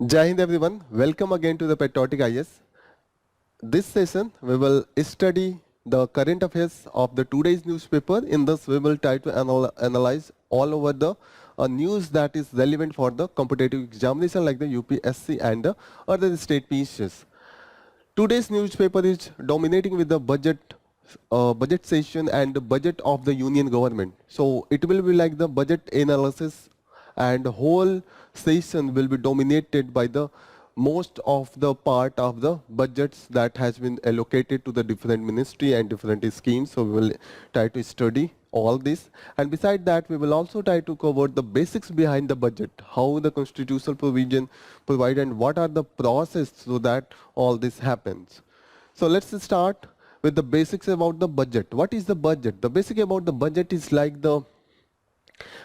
Jai Hind everyone, welcome again to the Patriotic IAS. This session we will study the current affairs of the today's newspaper. In this we will try to analyze all over the news that is relevant for the competitive examination like the UPSC and the other state PCs. Today's newspaper is dominating with the budget session and the budget of the union government. So it will be like the budget analysis, and whole session will be dominated by the most of the part of the budgets that has been allocated to the different ministry and different schemes. So we will try to study all this, and beside that we will also try to cover the basics behind the budget, how the constitutional provision provide and what are the process so that all this happens. So let's start with the basics about the budget. What is the budget? The basic about the budget is like the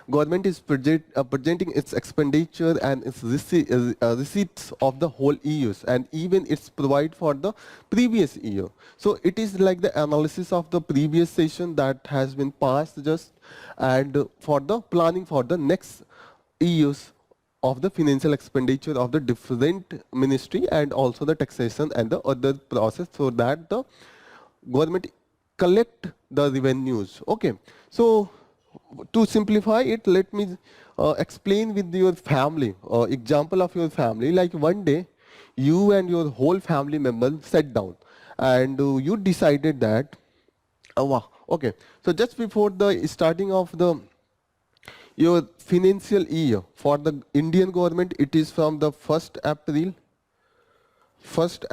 government is presenting its expenditure and its receipts of the whole years, and even it's provide for the previous year. So it is like the analysis of the previous session that has been passed just, and for the planning for the next years of the financial expenditure of the different ministry and also the taxation and the other process, so that the government collect the revenues. Okay, so to simplify it, let me explain with your family, example of your family. Like one day, you and your whole family members sat down, and you decided that, wow, okay. So just before the starting of the your financial year for the Indian government, it is from the 1st April, 1st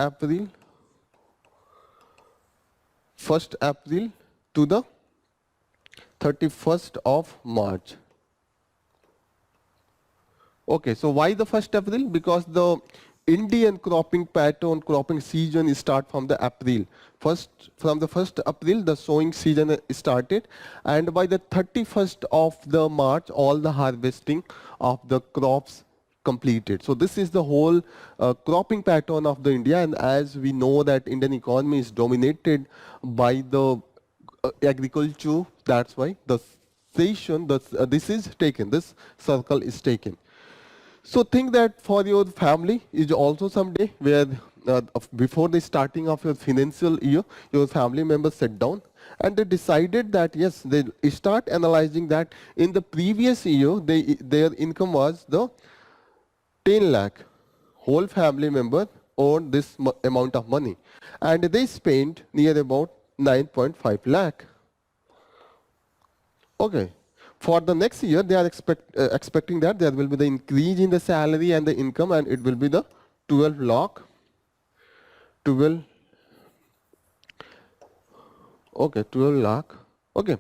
April to the 31st of March. Okay, so why the 1st April? Because the Indian cropping pattern, cropping season start from the April. From the 1st April, the sowing season started, and by the 31st of the March, all the harvesting of the crops completed. So this is the whole cropping pattern of the India, and as we know that Indian economy is dominated by the agriculture. That's why the session, this is taken, this circle is taken. So think that for your family is also someday where before the starting of your financial year, your family members sat down and they decided that yes, they start analyzing that in the previous year their income was the 10 lakh. Whole family member earned this amount of money, and they spent near about 9.5 lakh. Okay. For the next year, they are expecting that there will be the increase in the salary and the income, and it will be the 12 lakh. 12. Okay, 12 lakh. Okay.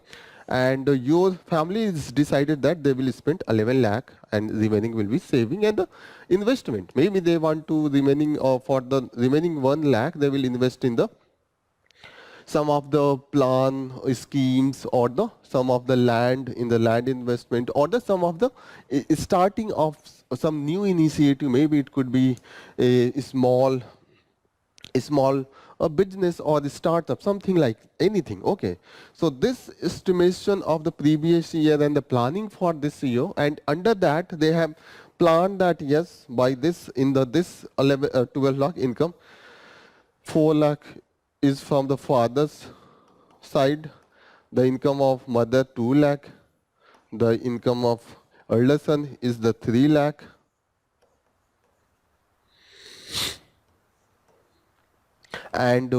And your family is decided that they will spend 11 lakh, and remaining will be saving and the investment. Maybe they want to remaining for the remaining 1 lakh, they will invest in the some of the plan schemes, or the some of the land in the land investment, or the some of the starting of some new initiative. Maybe it could be a small business or the startup, something like anything. Okay, so this estimation of the previous year and the planning for this year, and under that they have planned that yes, by this in the this 12 lakh income, 4 lakh is from the father's side, the income of mother 2 lakh, the income of elder son is the 3 lakh, and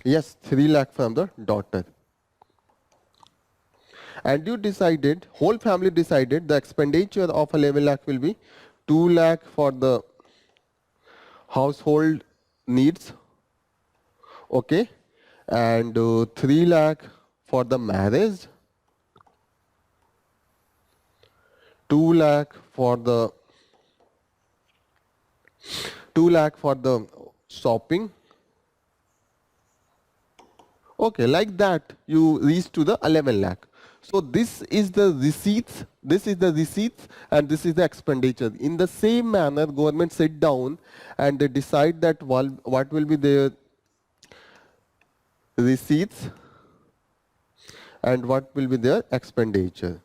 yes, 3 lakh from the daughter. And you decided, whole family decided, the expenditure of 11 lakh will be 2 lakh for the household needs, okay, and 3 lakh for the marriage, 2 lakh for the 2 lakh for the shopping. Okay, like that you reach to the 11 lakh. So this is the receipts, and this is the expenditure. In the same manner, government sit down and they decide that what will be their receipts and what will be their expenditure.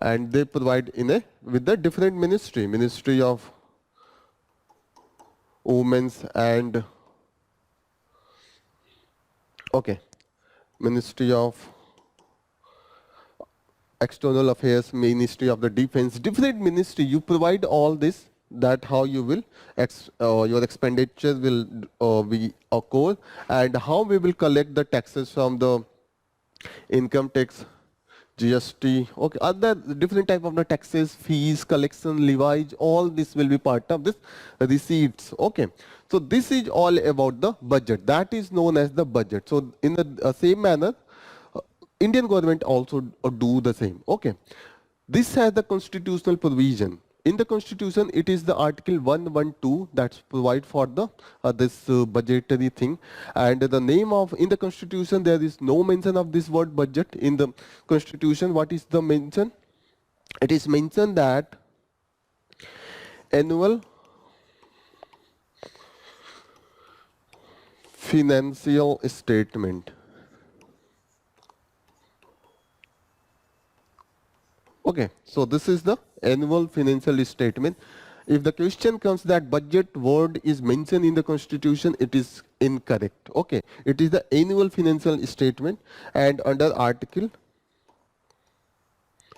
and they provide in a with the different Ministry of Women's and okay, Ministry of External Affairs, Ministry of the Defense, different ministry. You provide all this. That how you will your expenditure will be occur, and how we will collect the taxes from the income tax, GST, okay, other different type of the taxes, fees, collection, levies, all this will be part of this receipts. Okay, so this is all about the budget. That is known as the budget. So in the same manner, uh, Indian government also do the same. Okay, this has the constitutional provision. In the constitution, it is the article 112 that's provide for the this budgetary thing, and the name of in the constitution there is no mention of this word budget in the constitution. What is the mention? It is mentioned that annual financial statement. Okay, so this is the annual financial statement. If the question comes that budget word is mentioned in the constitution, it is incorrect. Okay, it is the annual financial statement, and under article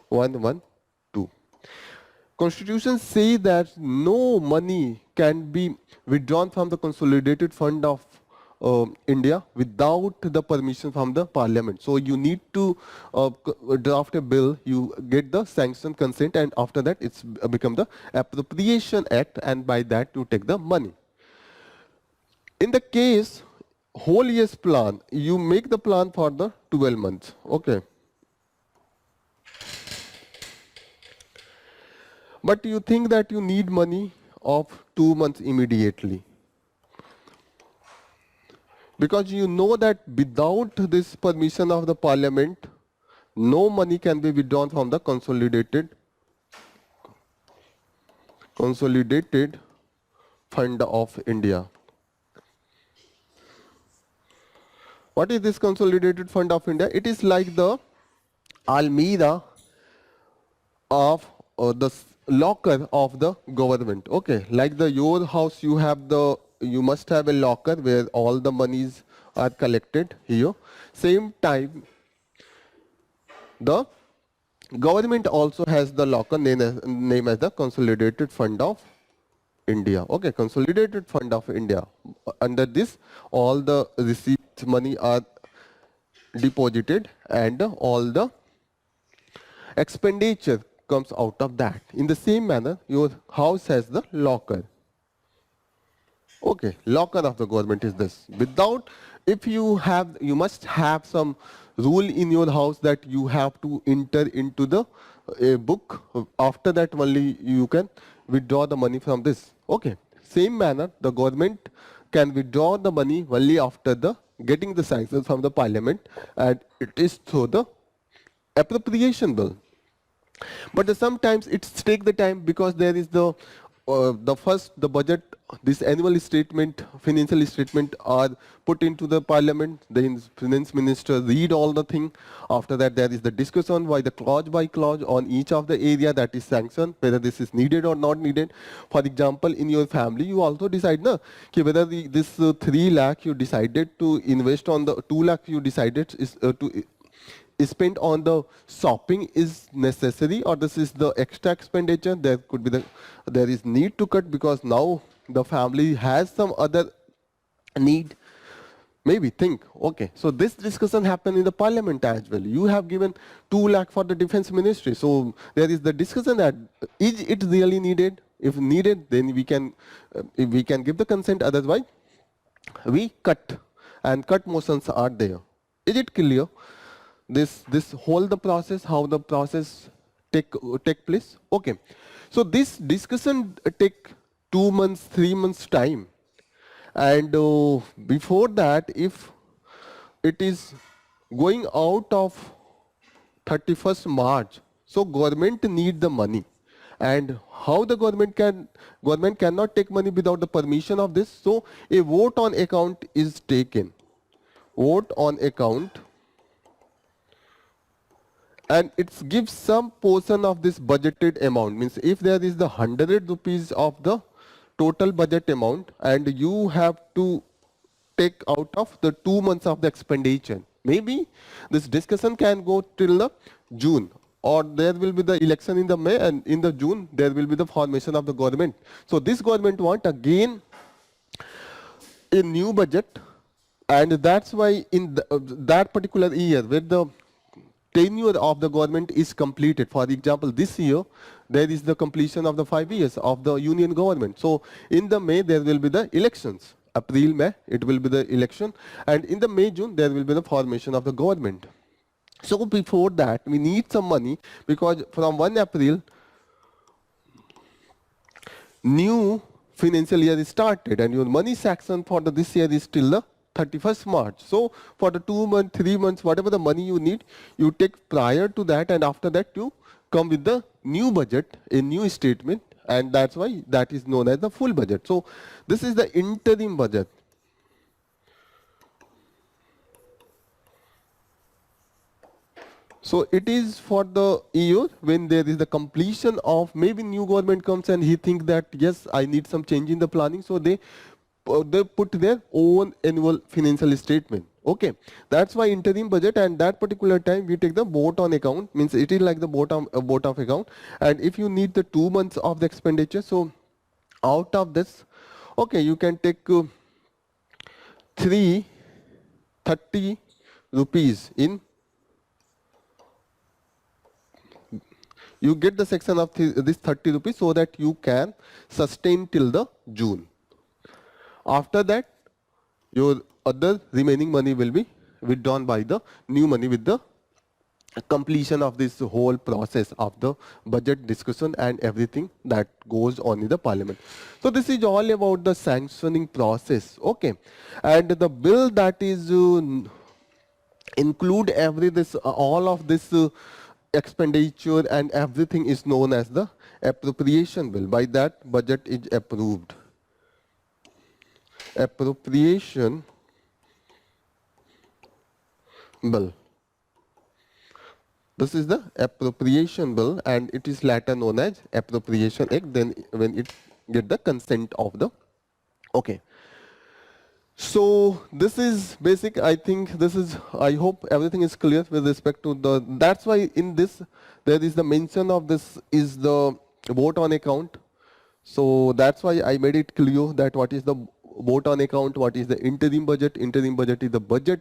112. Constitution say that no money can be withdrawn from the consolidated fund of India without the permission from the parliament. So you need to draft a bill, you get the sanction consent, and after that it's become the appropriation act, and by that you take the money. In the case whole year's plan, you make the plan for the 12 months. Okay. But you think that you need money of 2 months immediately. Because you know that without this permission of the parliament, no money can be withdrawn from the consolidated fund of India. What is this consolidated fund of India? It is like the almirah of the locker of the government. Okay, like the your house, you must have a locker where all the monies are collected here. Same time, the government also has the locker name as the Consolidated Fund of India. Okay, Consolidated Fund of India. Under this, all the receipts money are deposited, and all the expenditure comes out of that. In the same manner, your house has the locker. Okay, locker of the government is this. Without, if you have, you must have some rule in your house that you have to enter into the book. After that only you can withdraw the money from this. Okay, same manner, the government can withdraw the money only after the getting the sanction from the parliament, and it is through the appropriation bill. But sometimes it's take the time, because there is the budget, this annual statement, financial statement are put into the parliament. The finance minister read all the thing. After that, there is the discussion by clause on each of the area that is sanctioned, whether this is needed or not needed. For example, in your family, you also decide whether this 3 lakh you decided to invest on, the 2 lakh you decided is spent on the shopping is necessary, or this is the extra expenditure. There could be there is need to cut because now the family has some other need. Maybe think, okay, so this discussion happened in the parliament as well. You have given 2 lakh for the defense ministry. So there is the discussion that is it really needed? If needed, then we can give the consent. Otherwise, we cut, and cut motions are there. Is it clear? This whole the process, how the process take place. Okay, so this discussion take 2 months, 3 months time, and before that, if it is going out of 31st March, so government need the money, and how the government cannot take money without the permission of this. So a vote on account is taken. Vote on account. and it gives some portion of this budgeted amount. Means if there is the 100 rupees of the total budget amount and you have to take out of the 2 months of the expenditure. Maybe this discussion can go till the June, or there will be the election in the May, and in the June there will be the formation of the government. So this government want again a new budget, and that's why in that particular year where the tenure of the government is completed. For example, this year there is the completion of the 5 years of the union government. So in the May there will be the elections. April, May it will be the election, and in the May, June there will be the formation of the government. So before that we need some money, because from 1 April new financial year is started and your money sanction for this year is till the 31st March. So for the 2 months, 3 months, whatever the money you need, you take prior to that, and after that you come with the new budget, a new statement, and that's why that is known as the full budget. So this is the interim budget. So it is for the year when there is the completion of, maybe new government comes and he thinks that yes, I need some change in the planning, so they put their own annual financial statement. Okay, that's why interim budget, and that particular time we take the boat on account, means it is like the boat of account, and if you need the 2 months of the expenditure, so out of this, okay, you can take 330 rupees in, you get the section of this 30 rupees so that you can sustain till the June. After that, your other remaining money will be withdrawn by the new money with the completion of this whole process of the budget discussion and everything that goes on in the parliament. So this is all about the sanctioning process. Okay, and the bill that is include all of this expenditure and everything is known as the appropriation bill. By that, budget is approved. Appropriation bill. This is the appropriation bill, and it is later known as appropriation act, then when it get the consent of the, okay. So this is basic. I think this is, I hope everything is clear with respect to the, that's why in this there is the mention of this is the vote on account. So that's why I made it clear that what is the vote on account, what is the interim budget. Interim budget is the budget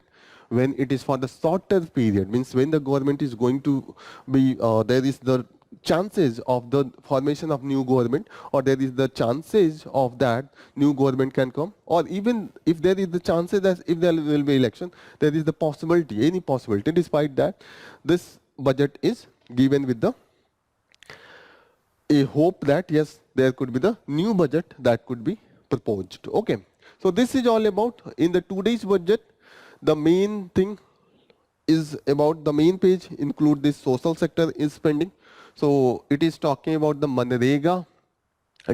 when it is for the shorter period, means when the government is going to be, there is the chances of the formation of new government, or there is the chances of that new government can come, or even if there is the chances that if there will be election, there is the possibility, any possibility. Despite that, this budget is given with the a hope that yes, there could be the new budget that could be proposed. Okay, so this is all about in the today's budget. The main thing is about the main page include this social sector is spending. So it is talking about the Manrega.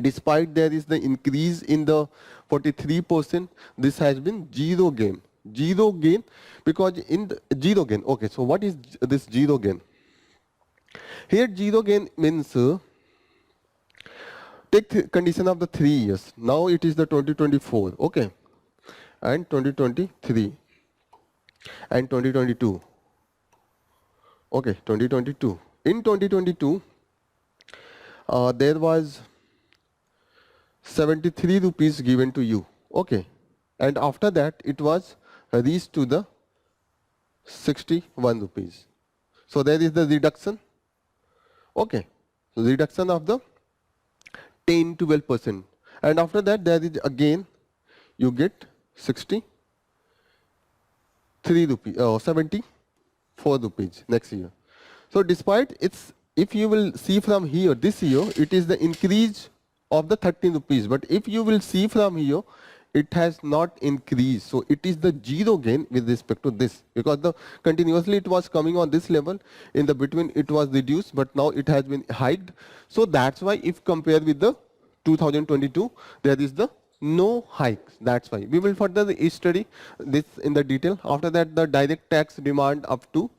Despite there is the increase in the 43%, this has been zero gain. Zero gain, because in the zero gain. Okay, so what is this zero gain? Here zero gain means take condition of the 3 years. Now it is the 2024, okay, and 2023 and 2022. Okay, 2022. In 2022, there was 73 rupees given to you. Okay, and after that it was reached to the 61 rupees. So there is the reduction. Okay, so reduction of the 10-12%, and after that there is again you get 63 rupees, 74 rupees next year. So despite it's, if you will see from here, this year it is the increase of the 13 rupees, but if you will see from here, it has not increased. So it is the zero gain with respect to this, because the continuously it was coming on this level, in the between it was reduced, but now it has been hiked. So that's why if compared with the 2022, there is the no hikes. That's why we will further study this in the detail. After that, the direct tax demand up to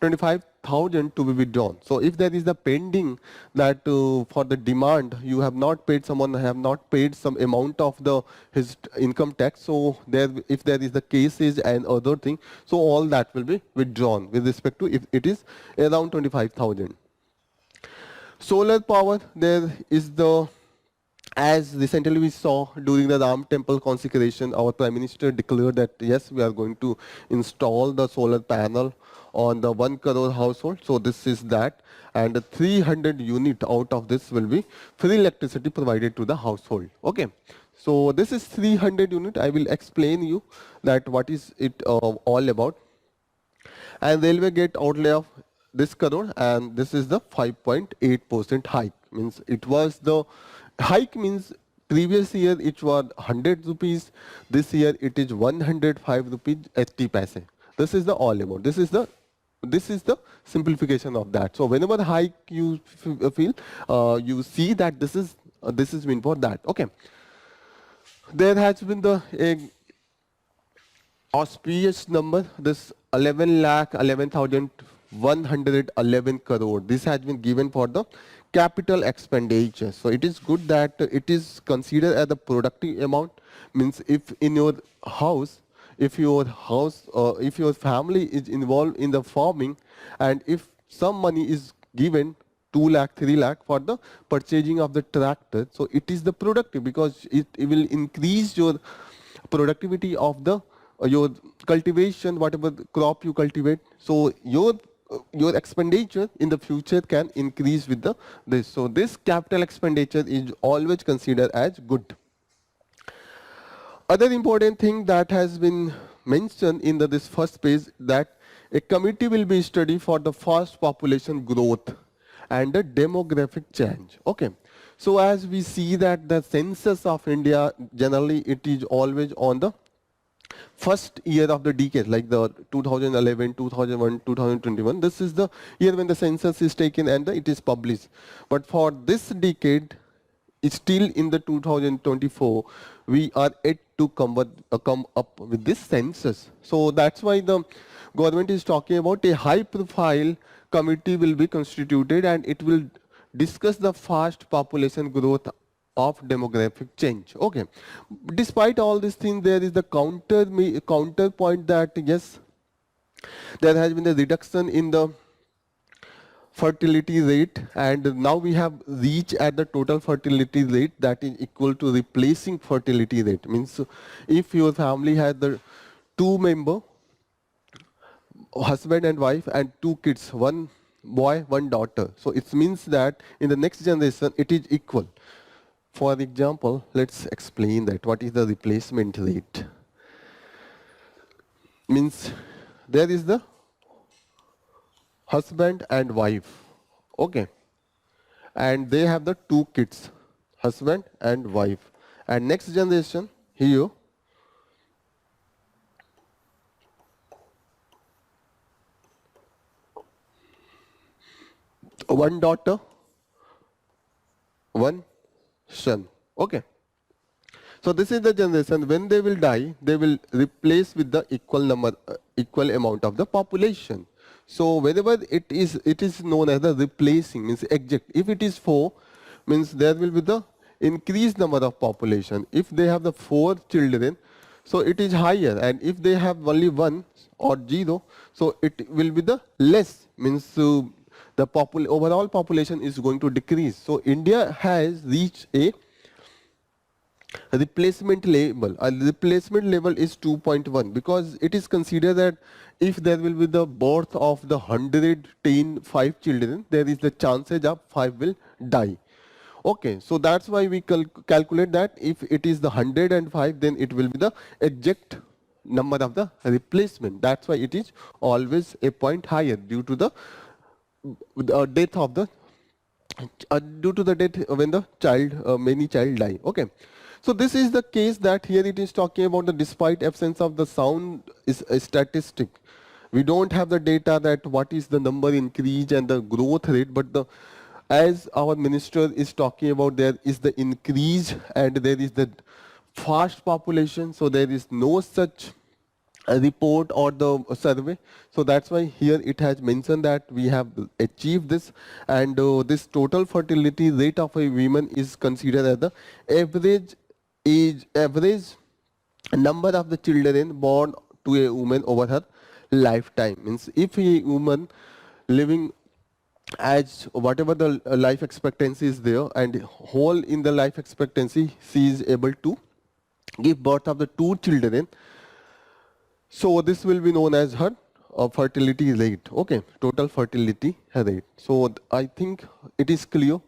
25,000 25,000 to be withdrawn. So if there is a pending that for the demand you have not paid, someone have not paid some amount of the his income tax, so there if there is the cases and other thing, so all that will be withdrawn with respect to if it is around 25,000. Solar power, there is the, as recently we saw during the Ram temple consecration, our Prime Minister declared that yes, we are going to install the solar panel on the 1 crore household. So this is that, and 300 unit out of this will be free electricity provided to the household. Okay. So this is 300 unit. I will explain you that what is it all about. And railway gate outlay of this crore, and this is the 5.8% hike. Means it was the hike means previous year it was 100 rupees, this year it is 105 rupees 80 paise. This is the all amount. This is the simplification of that. So whenever hike you feel, you see that this is meant for that. Okay. There has been the auspicious number, this 11,11,111 crore. This has been given for the capital expenditure. So it is good that it is considered as a productive amount. Means if in your house, if your family is involved in the farming, and if some money is given 2 lakh, 3 lakh for the purchasing of the tractor, so it is the productive because it will increase your productivity of the your cultivation, whatever crop you cultivate. So your expenditure in the future can increase with this. So this capital expenditure is always considered as good. Other important thing that has been mentioned in this first page, that a committee will be studied for the fast population growth and the demographic change. Okay. So as we see that the census of India, generally it is always on the first year of the decade, like the 2011, 2001, 2021. This is the year when the census is taken and it is published. But for this decade, it's still in the 2024, we are yet to come up with this census. So that's why the government is talking about a high profile committee will be constituted, and it will discuss the fast population growth of demographic change. Okay. Despite all these things, there is the counterpoint that yes, there has been a reduction in the fertility rate, and now we have reached at the total fertility rate that is equal to replacing fertility rate. Means if your family has the 2 member, husband and wife, and 2 kids, 1 boy, 1 daughter. So it means that in the next generation it is equal. For example, let's explain that what is the replacement rate. Means there is the husband and wife, okay, and they have the 2 kids, husband and wife, and next generation here, one daughter, one son. Okay. So this is the generation. When they will die, they will replace with the equal amount of the population. So whenever it is known as the replacing, means exact. If it is 4, means there will be the increased number of population. If they have the 4 children, so it is higher, and if they have only 1 or 0, so it will be the less. Means the overall population is going to decrease. So India has reached a replacement level. A replacement level is 2.1, because it is considered that if there will be the birth of the 110 5 children, there is the chances of 5 will die. Okay, so that's why we calculate that if it is the 105, then it will be the exact number of the replacement. That's why it is always a point higher due to the death of the due to the death when the child many child die. Okay. So this is the case that here it is talking about the despite absence of the sound is a statistic. We don't have the data that what is the number increase and the growth rate, but the as our minister is talking about, there is the increase and there is the fast population, so there is no such report or the survey. So that's why here it has mentioned that we have achieved this, and this total fertility rate of a woman is considered as the average number of the children born to a woman over her lifetime. Means if a woman living as whatever the life expectancy is there, and whole in the life expectancy she is able to give birth of the two children, so this will be known as her fertility rate. Okay, total fertility rate. So I think it is clear.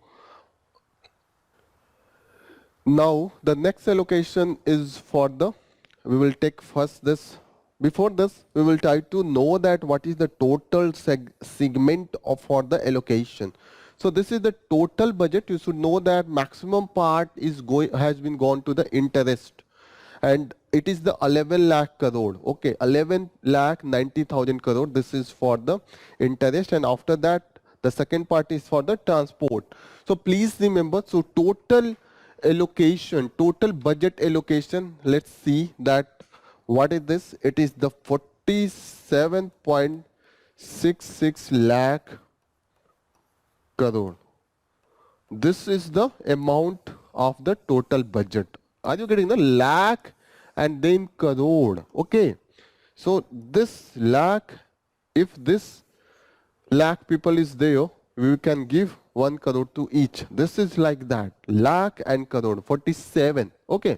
Now the next allocation is for the, we will take first this. Before this, we will try to know that what is the total segment of for the allocation. So this is the total budget. You should know that maximum part is has been gone to the interest, and it is the 11 lakh crore. Okay, 11 lakh 90,000 crore. This is for the interest, and after that the second part is for the transport. So please remember, so total allocation, total budget allocation, let's see that what is this. It is the 47.66 lakh crore. This is the amount of the total budget. Are you getting the lakh and then crore? Okay. So this lakh, if this lakh people is there, we can give 1 crore to each. This is like that. Lakh and crore, 47. Okay.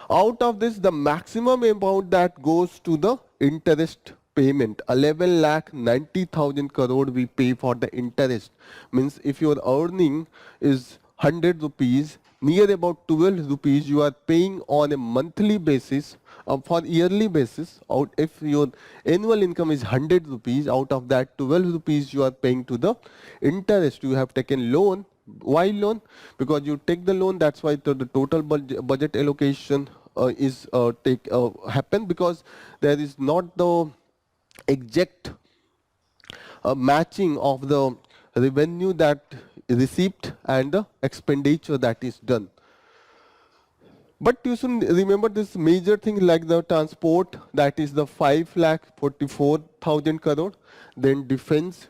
Out of this, the maximum amount that goes to the interest payment, 11 lakh 90,000 crore we pay for the interest. Means if your earning is 100 rupees, near about 12 rupees you are paying on a monthly basis. For yearly basis, out if your annual income is 100 rupees, out of that 12 rupees you are paying to the interest. You have taken loan. Why loan? Because you take the loan, that's why the total budget allocation is happen, because there is not the exact matching of the revenue that received and the expenditure that is done. But you should remember this major thing like the transport, that is the 5,44,000 crore. Then defense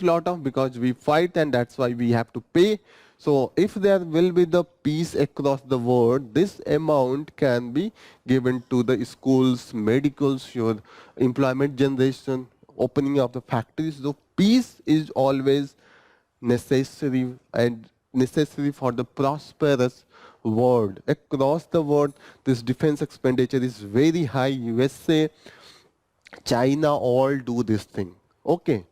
lot of, because we fight and that's why we have to pay. So if there will be the peace across the world, this amount can be given to the schools, medicals, your employment generation, opening of the factories. So peace is always necessary, and necessary for the prosperous world. Across the world, this defense expenditure is very high. USA, China all do this thing. Okay.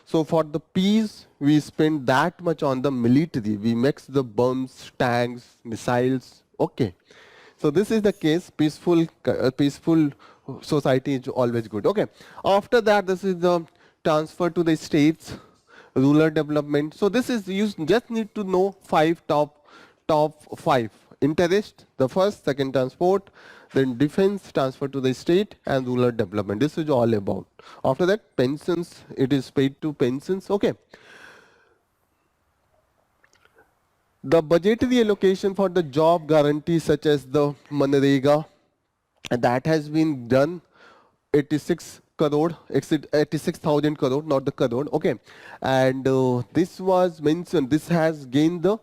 So for the peace, we spend that much on the military. We mix the bombs, tanks, missiles. Okay. So this is the case. Peaceful society is always good. Okay. After that, this is the transfer to the states, rural development. So this is, you just need to know top five. Interest, the first, second transport, then defense, transfer to the state, and rural development. This is all about. After that, pensions, it is paid to pensions. Okay. The budgetary allocation for the job guarantee such as the Manrega, that has been done 86 crore, 86,000 crore, not the crore. Okay. And this was mentioned, this has gained the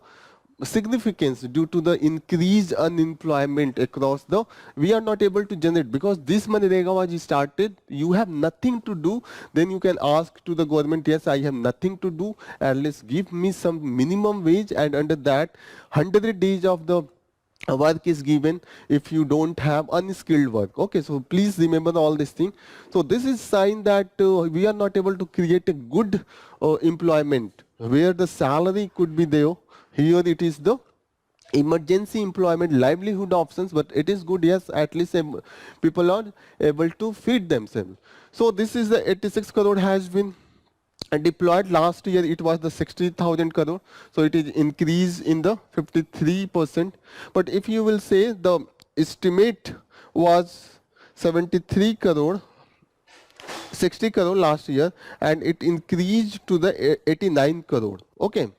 significance due to the increased unemployment across the, we are not able to generate, because this Manrega was started, you have nothing to do, then you can ask to the government, yes, I have nothing to do, at least give me some minimum wage, and under that 100 days of the work is given if you don't have unskilled work. Okay, so please remember all this thing. So this is sign that we are not able to create a good employment where the salary could be there. Here it is the emergency employment livelihood options, but it is good, yes, at least people are able to feed themselves. So this is the 86 crore has been deployed. Last year it was the 60,000 crore, so it is increased in the 53%. But if you will say the estimate was 73 crore, 60 crore last year, and it increased to the 89 crore. Okay.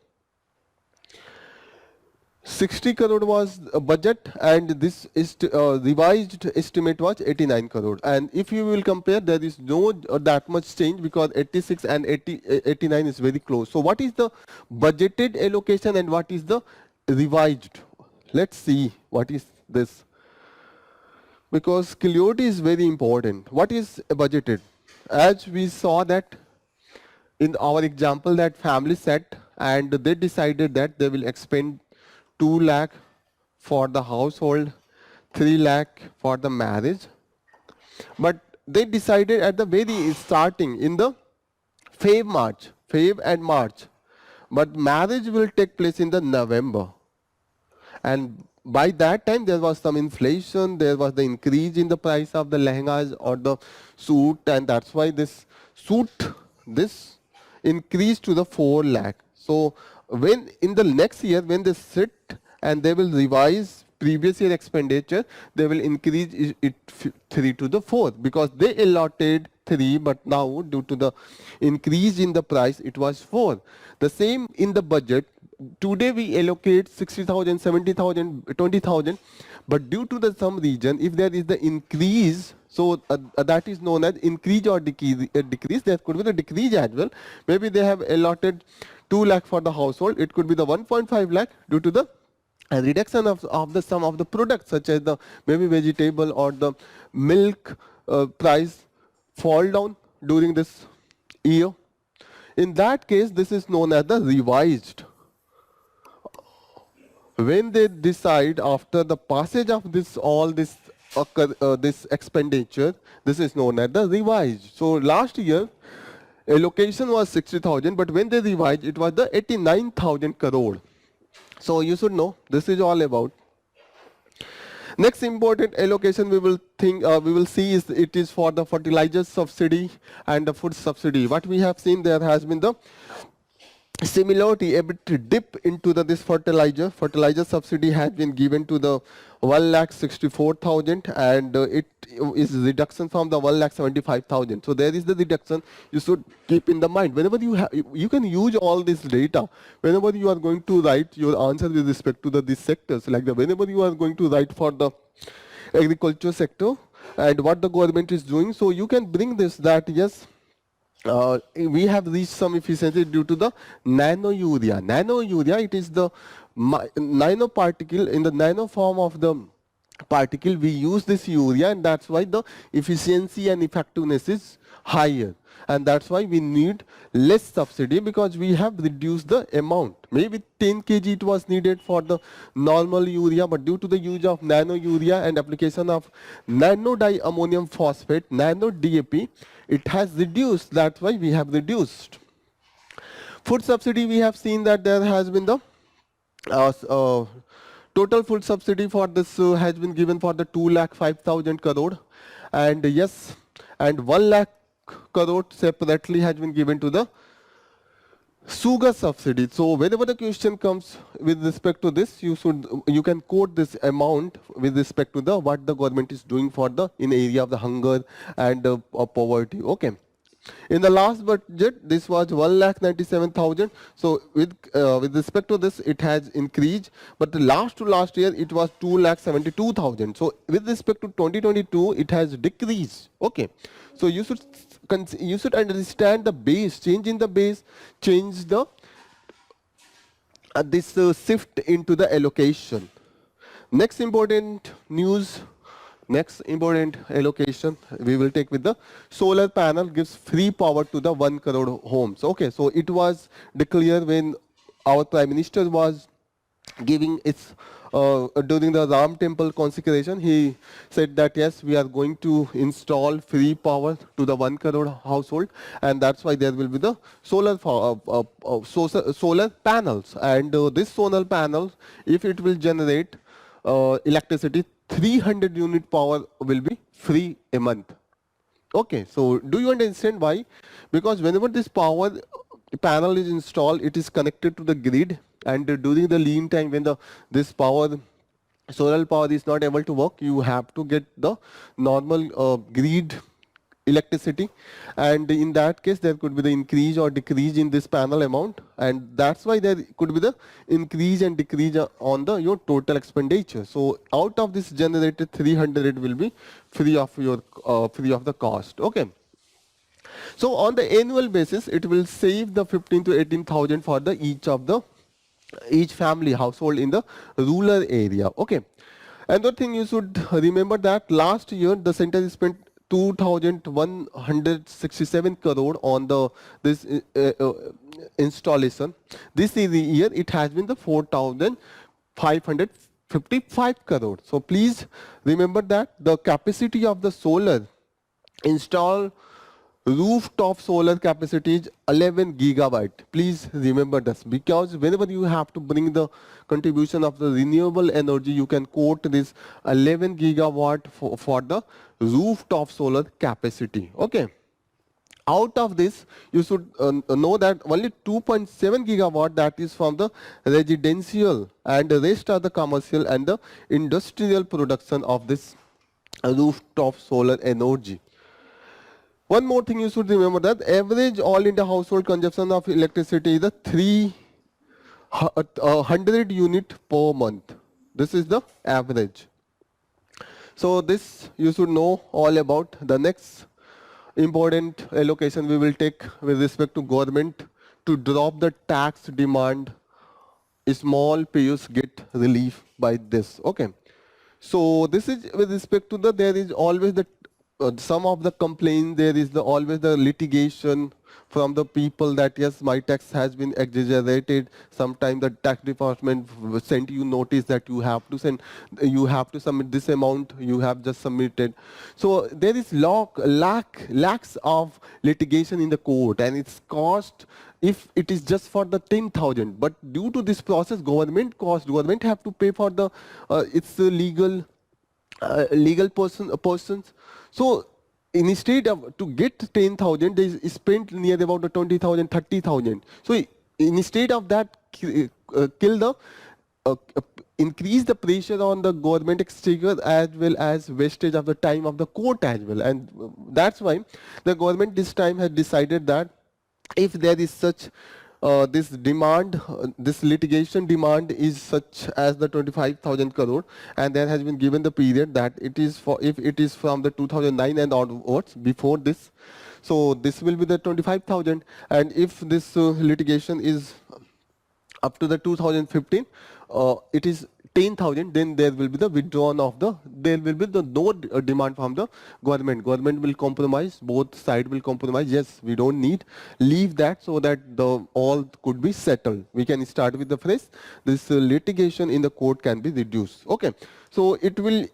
60 crore was a budget, and this is revised estimate was 89 crore. And if you will compare, there is no that much change, because 86 and 89 is very close. So what is the budgeted allocation and what is the revised? Let's see what is this, because clarity is very important. What is budgeted? As we saw that in our example, that family set, and they decided that they will expend 2 lakh for the household, 3 lakh for the marriage. But they decided at the very starting in the Feb and March. But marriage will take place in the November. And by that time there was some inflation, there was the increase in the price of the lehengas or the suit, and that's why this increased to the 4 lakh. So when in the next year, when they sit and they will revise previous year expenditure, they will increase it 3 to the 4, because they allotted 3, but now due to the increase in the price it was 4. The same in the budget. Today we allocate 60,000, 70,000, 20,000, but due to the some region, if there is the increase, so that is known as increase or decrease. There could be the decrease as well. Maybe they have allotted 2 lakh for the household. It could be the 1.5 lakh due to the reduction of the sum of the products, such as the maybe vegetable or the milk price fall down during this year. In that case, this is known as the revised. When they decide after the passage of this this expenditure, this is known as the revised. So last year allocation was 60,000, but when they revised it was the 89,000 crore. So you should know this is all about. Next important allocation we will see is it is for the fertilizer subsidy and the food subsidy. What we have seen, there has been the similarity, a bit dip into this fertilizer subsidy has been given to the 1,64,000, and it is reduction from the 1,75,000. So there is the reduction. You should keep in the mind whenever you can use all this data whenever you are going to write your answer with respect to these sectors, like whenever you are going to write for the agriculture sector and what the government is doing. So you can bring this, that yes, we have reached some efficiency due to the nano urea. Nano urea, it is the nano particle. In the nano form of the particle we use this urea, and that's why the efficiency and effectiveness is higher, and that's why we need less subsidy, because we have reduced the amount. Maybe 10 kg it was needed for the normal urea, but due to the use of nano urea and application of nano diammonium phosphate, nano DAP, it has reduced. That's why we have reduced. Food subsidy, we have seen that there has been the total food subsidy for this has been given for the 2,05,000 crore, and yes, and 1 lakh crore separately has been given to the sugar subsidy. So whenever the question comes with respect to this, you can quote this amount with respect to the what the government is doing for the in area of the hunger and poverty. Okay. In the last budget, this was 1,97,000. So with respect to this, it has increased. But the last to last year, it was 2,72,000. So with respect to 2022, it has decreased. Okay. So you should understand the base, change in the base, change the this shift into the allocation. Next important news. Next important allocation we will take with the solar panel gives free power to the 1 crore homes. Okay, so it was declared when our Prime Minister was giving its during the Ram temple consecration. He said that yes, we are going to install free power to the 1 crore household, and that's why there will be the solar panels, and this solar panel, if it will generate electricity, 300 unit power will be free a month. Okay, so do you understand why? Because whenever this power panel is installed, it is connected to the grid, and during the lean time when this solar power is not able to work, you have to get the normal grid electricity, and in that case there could be the increase or decrease in this panel amount, and that's why there could be the increase and decrease on the your total expenditure. So out of this generated 300 will be free of your free of the cost. Okay. So on the annual basis, it will save the 15 to 18,000 for the each family household in the rural area. Okay. Another thing you should remember that last year the center spent 2,167 crore on the this installation. This is the year it has been the 4,555 crore. So please remember that the capacity of the solar install rooftop solar capacity is 11 gigawatt. Please remember this, because whenever you have to bring the contribution of the renewable energy, you can quote this 11 gigawatt for the rooftop solar capacity. Okay. Out of this, you should know that only 2.7 gigawatt that is from the residential, and the rest are the commercial and the industrial production of this rooftop solar energy. One more thing you should remember, that average all India household consumption of electricity is the 300 unit per month. This is the average. So this you should know all about. The next important allocation we will take with respect to government to drop the tax demand. Small payers get relief by this. Okay. So this is with respect to the, there is always the some of the complaint, there is always the litigation from the people that yes, my tax has been exaggerated. Sometimes the tax department sent you notice that you have to submit this amount, you have just submitted. So there is lacks of litigation in the court, and it's cost if it is just for the 10,000. But due to this process, government have to pay for the its legal persons. So instead of to get 10,000, they spent near about the 20,000, 30,000. So instead of that, increase the pressure on the government exchequer as well as wastage of the time of the court as well. And that's why the government this time has decided that if there is such this demand, this litigation demand is such as the 25,000 crore, and there has been given the period that it is for, if it is from the 2009 and onwards, before this, so this will be the 25,000, and if this litigation is up to the 2015, it is 10,000, then there will be the withdrawn of the, there will be the no demand from the government. Government will compromise, both sides will compromise. Yes, we don't need, leave that so that the all could be settled. We can start with the phrase, this litigation in the court can be reduced. Okay, so it will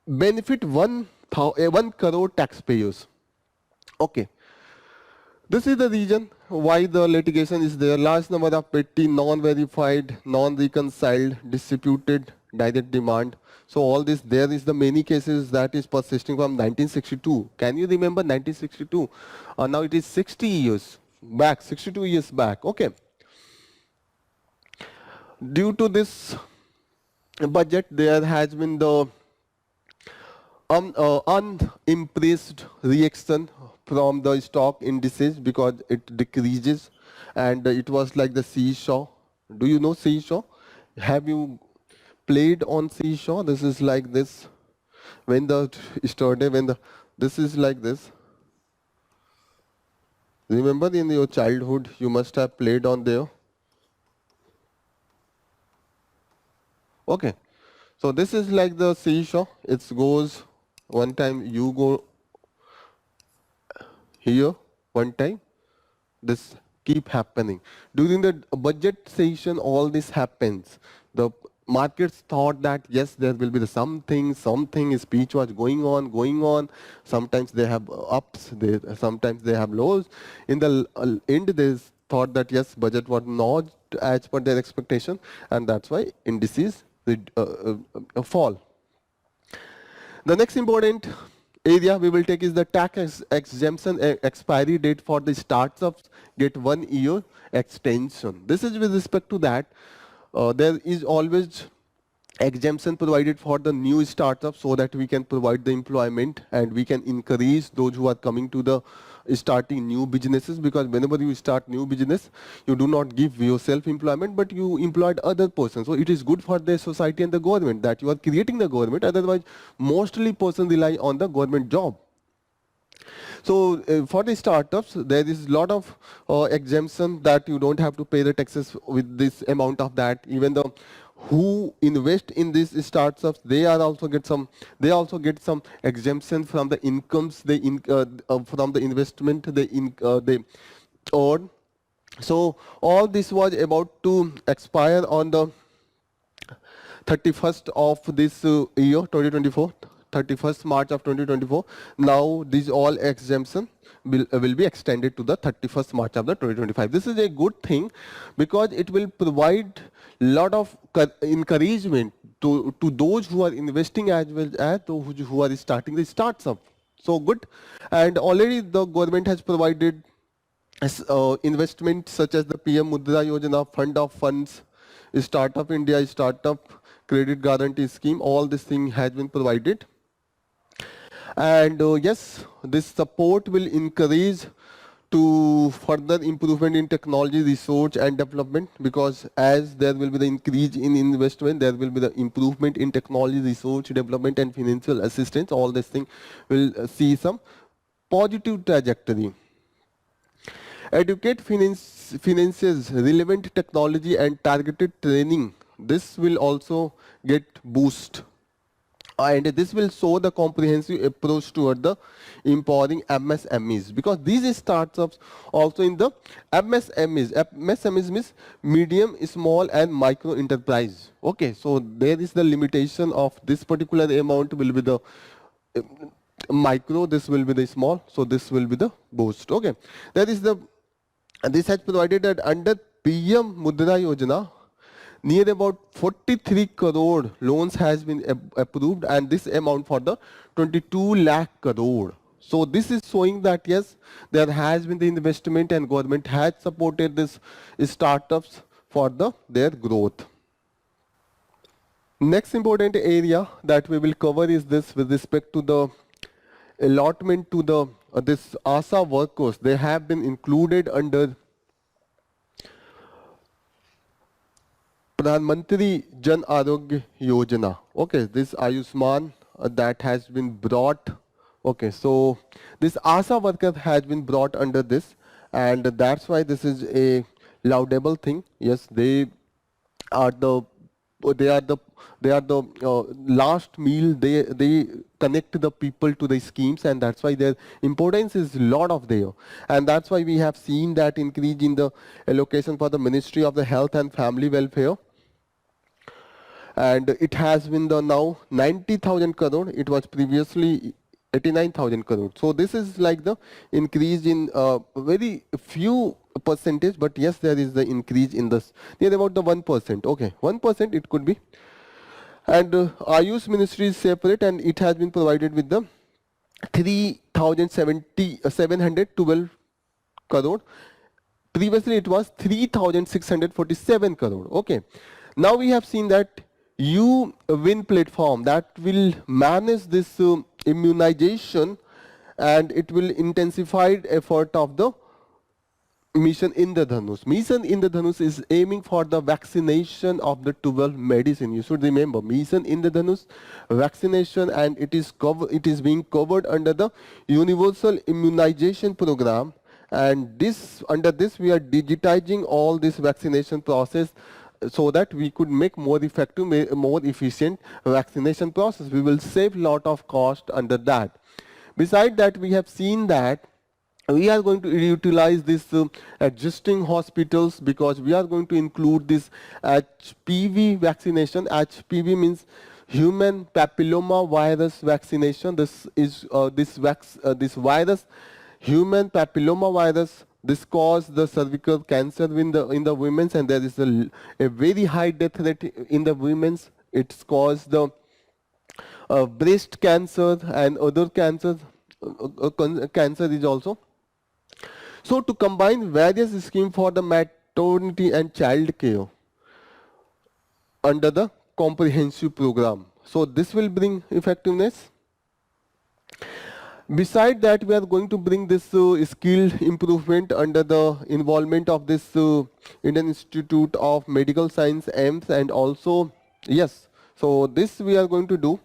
benefit 1 crore taxpayers. Okay. This is the reason why the litigation is there. Large number of petty, non-verified, non-reconciled, disputed direct demand. So all this, there is the many cases that is persisting from 1962. Can you remember 1962? Now it is 60 years back, 62 years back. Okay. Due to this budget, there has been the unimpressed reaction from the stock indices because it decreases, and it was like the seesaw. Do you know seesaw? Have you played on seesaw? This is like this. When the yesterday, when the this is like this. Remember in your childhood you must have played on there. Okay. So this is like the seesaw. It goes one time you go here, one time this keep happening. During the budget session, all this happens. The markets thought that yes, there will be the something speech was going on. Sometimes they have ups, sometimes they have lows. In the end, they thought that yes, budget was not as per their expectation, and that's why indices fall. The next important area we will take is the tax exemption expiry date for the startups get 1 year extension. This is with respect to that there is always exemption provided for the new startups so that we can provide the employment and we can encourage those who are coming to the starting new businesses, because whenever you start new business you do not give yourself employment but you employed other persons. So it is good for the society and the government that you are creating the government, otherwise mostly persons rely on the government job. So for the startups, there is a lot of exemption that you don't have to pay the taxes with this amount of that. Even the who invest in these startups, they also get some exemption from the incomes from the investment they earn. So all this was about to expire on the 31st of this year 2024, 31st March of 2024. Now these all exemption will be extended to the 31st March of the 2025. This is a good thing because it will provide lot of encouragement to those who are investing as well as those who are starting the startup. So good. And already the government has provided investments such as the PM Mudra Yojana, Fund of Funds, Startup India, Startup Credit Guarantee Scheme, all this thing has been provided. And yes, this support will encourage to further improvement in technology, research and development, because as there will be the increase in investment, there will be the improvement in technology, research, development and financial assistance. All this thing will see some positive trajectory. Educate finances relevant technology and targeted training. This will also get boost. And this will show the comprehensive approach toward the empowering MSMEs, because these startups also in the MSMEs. MSMEs means medium, small and micro enterprise. Okay, so there is the limitation of this particular amount will be the micro, this will be the small, so this will be the boost. Okay, that is the, and this has provided that under PM Mudra Yojana, near about 43 crore loans has been approved, and this amount for the 22 lakh crore. So this is showing that yes, there has been the investment and government has supported this startups for their growth. Next important area that we will cover is this with respect to the allotment to the this ASA workers. They have been included under Pradhan Mantri Jan Arogya Yojana. Okay, this Ayushman that has been brought. Okay, so this ASA worker has been brought under this, and that's why this is a laudable thing. Yes, they are the last meal. They connect the people to the schemes, and that's why their importance is lot of there. And that's why we have seen that increase in the allocation for the Ministry of the Health and Family Welfare. And it has been the now 90,000 crore. It was previously 89,000 crore. So this is like the increase in very few percentage, but yes, there is the increase in this near about the 1%. Okay, 1% it could be. And Ayush Ministry is separate, and it has been provided with the 3,712 crore. Previously it was 3,647 crore. Okay, now we have seen that UWIN platform that will manage this immunization, and it will intensify effort of the Mission Indradhanush. Mission Indradhanush is aiming for the vaccination of the 12 medicine. You should remember Mission Indradhanush vaccination, and it is being covered under the Universal Immunization Program. And this under this we are digitizing all this vaccination process so that we could make more effective, more efficient vaccination process. We will save lot of cost under that. Besides that, we have seen that we are going to utilize this existing hospitals, because we are going to include this HPV vaccination. HPV means human papilloma virus vaccination. This is this virus, human papilloma virus. This causes the cervical cancer in the women's, and there is a very high death rate in the women's. It's caused the breast cancer and other cancers. Cancer is also. So to combine various schemes for the maternity and child care under the comprehensive program. So this will bring effectiveness. Beside that, we are going to bring this skill improvement under the involvement of this Indian Institute of Medical Science, AIMS, and also, yes, so this we are going to do.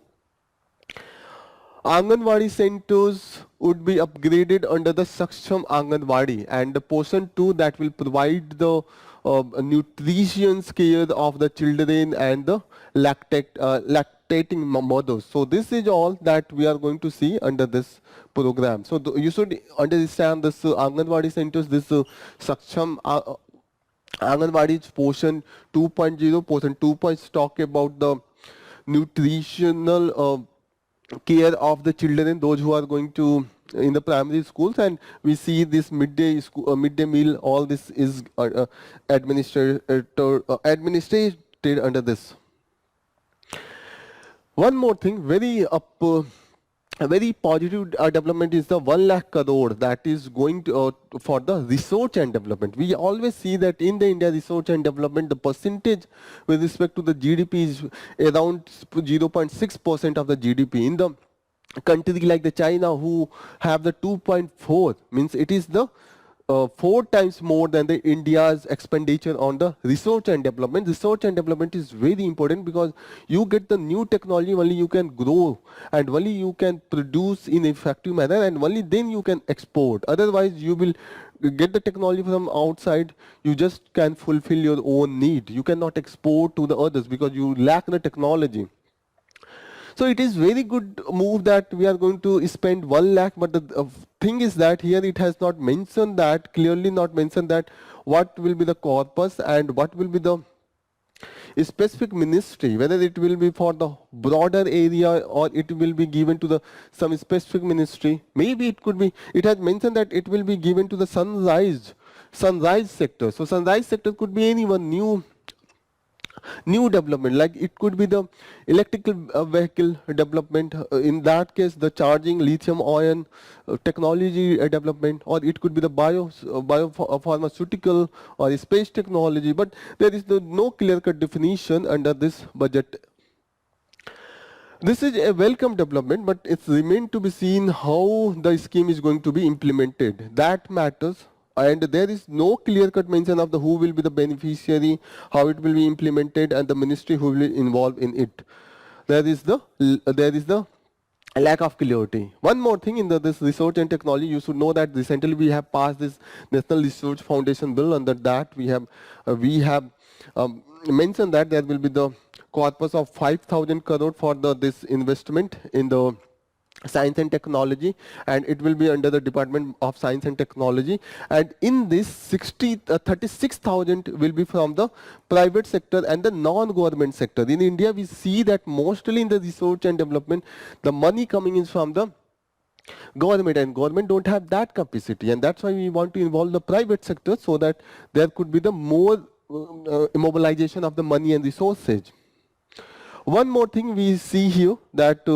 Anganwadi centers would be upgraded under the Saksham Anganwadi, and the portion 2 that will provide the nutrition care of the children and the lactating mothers. So this is all that we are going to see under this program. So you should understand this Anganwadi centers, this Saksham Anganwadi portion 2.0, portion 2 points talk about the nutritional care of the children, those who are going to in the primary schools, and we see this midday meal. All this is administrated under this. One more thing, a very positive development is the 1 lakh crore that is going to, for the research and development. We always see that in the India research and development, the percentage with respect to the GDP is around 0.6% of the GDP. In the country like the China, who have the 2.4, means it is the 4 times more than the India's expenditure on the research and development. Research and development is very important because you get the new technology, only you can grow and only you can produce in effective manner, and only then you can export. Otherwise you will get the technology from outside, you just can fulfill your own need. You cannot export to the others because you lack the technology. So it is very good move that we are going to spend 1 lakh, but the thing is that here it has not mentioned that, clearly not mentioned that what will be the corpus and what will be the specific ministry, whether it will be for the broader area or it will be given to the some specific ministry. Maybe it could be, it has mentioned that it will be given to the sunrise sector. So sunrise sector could be anyone, new development, like it could be the electrical vehicle development, in that case the charging lithium ion technology development, or it could be the biopharmaceutical or space technology, but there is no clear-cut definition under this budget. This is a welcome development, but it's remained to be seen how the scheme is going to be implemented. That matters. And there is no clear-cut mention of who will be the beneficiary, how it will be implemented, and the ministry who will be involved in it. There is the lack of clarity. One more thing in this research and technology, you should know that recently we have passed this National Research Foundation Bill. Under that we have mentioned that there will be the corpus of 5,000 crore for this investment in the science and technology, and it will be under the Department of Science and Technology, and in this 36,000 will be from the private sector and the non-government sector. In India we see that mostly in the research and development the money coming in from the government, and government don't have that capacity, and that's why we want to involve the private sector so that there could be the more immobilization of the money and resources. One more thing we see here that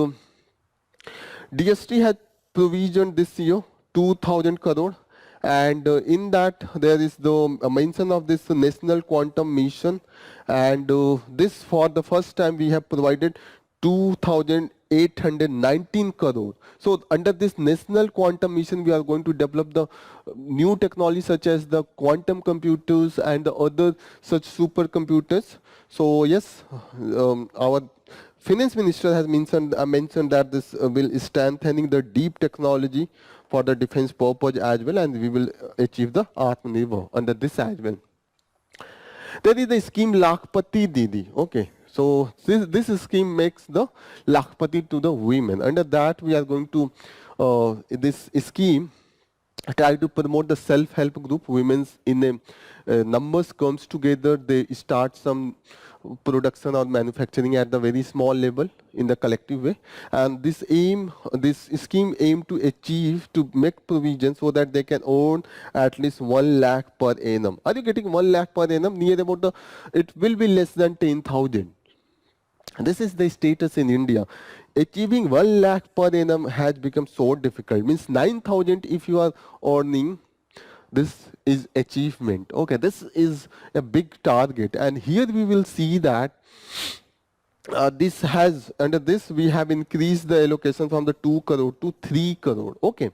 DST has provisioned this year 2,000 crore, and in that there is the mention of this National Quantum Mission, and this for the first time we have provided 2,819 crore. So under this National Quantum Mission we are going to develop the new technology such as the quantum computers and the other such supercomputers. So yes, our Finance Minister has mentioned that this will strengthening the deep technology for the defense purpose as well, and we will achieve the Atmanirbhar under this as well. There is the scheme Lakpa Didi. Okay, so this scheme makes the Lakpati to the women. Under that we are going to this scheme try to promote the self-help group. Women's in a numbers comes together, they start some production or manufacturing at the very small level in the collective way, and this scheme aim to achieve, to make provision so that they can earn at least 1 lakh per annum. Are you getting 1 lakh per annum? Near about it will be less than 10,000. This is the status in India. Achieving 1 lakh per annum has become so difficult. Means 9,000 if you are earning, this is achievement. Okay, this is a big target, and here we will see that this has, under this we have increased the allocation from the 2 crore to 3 crore. Okay.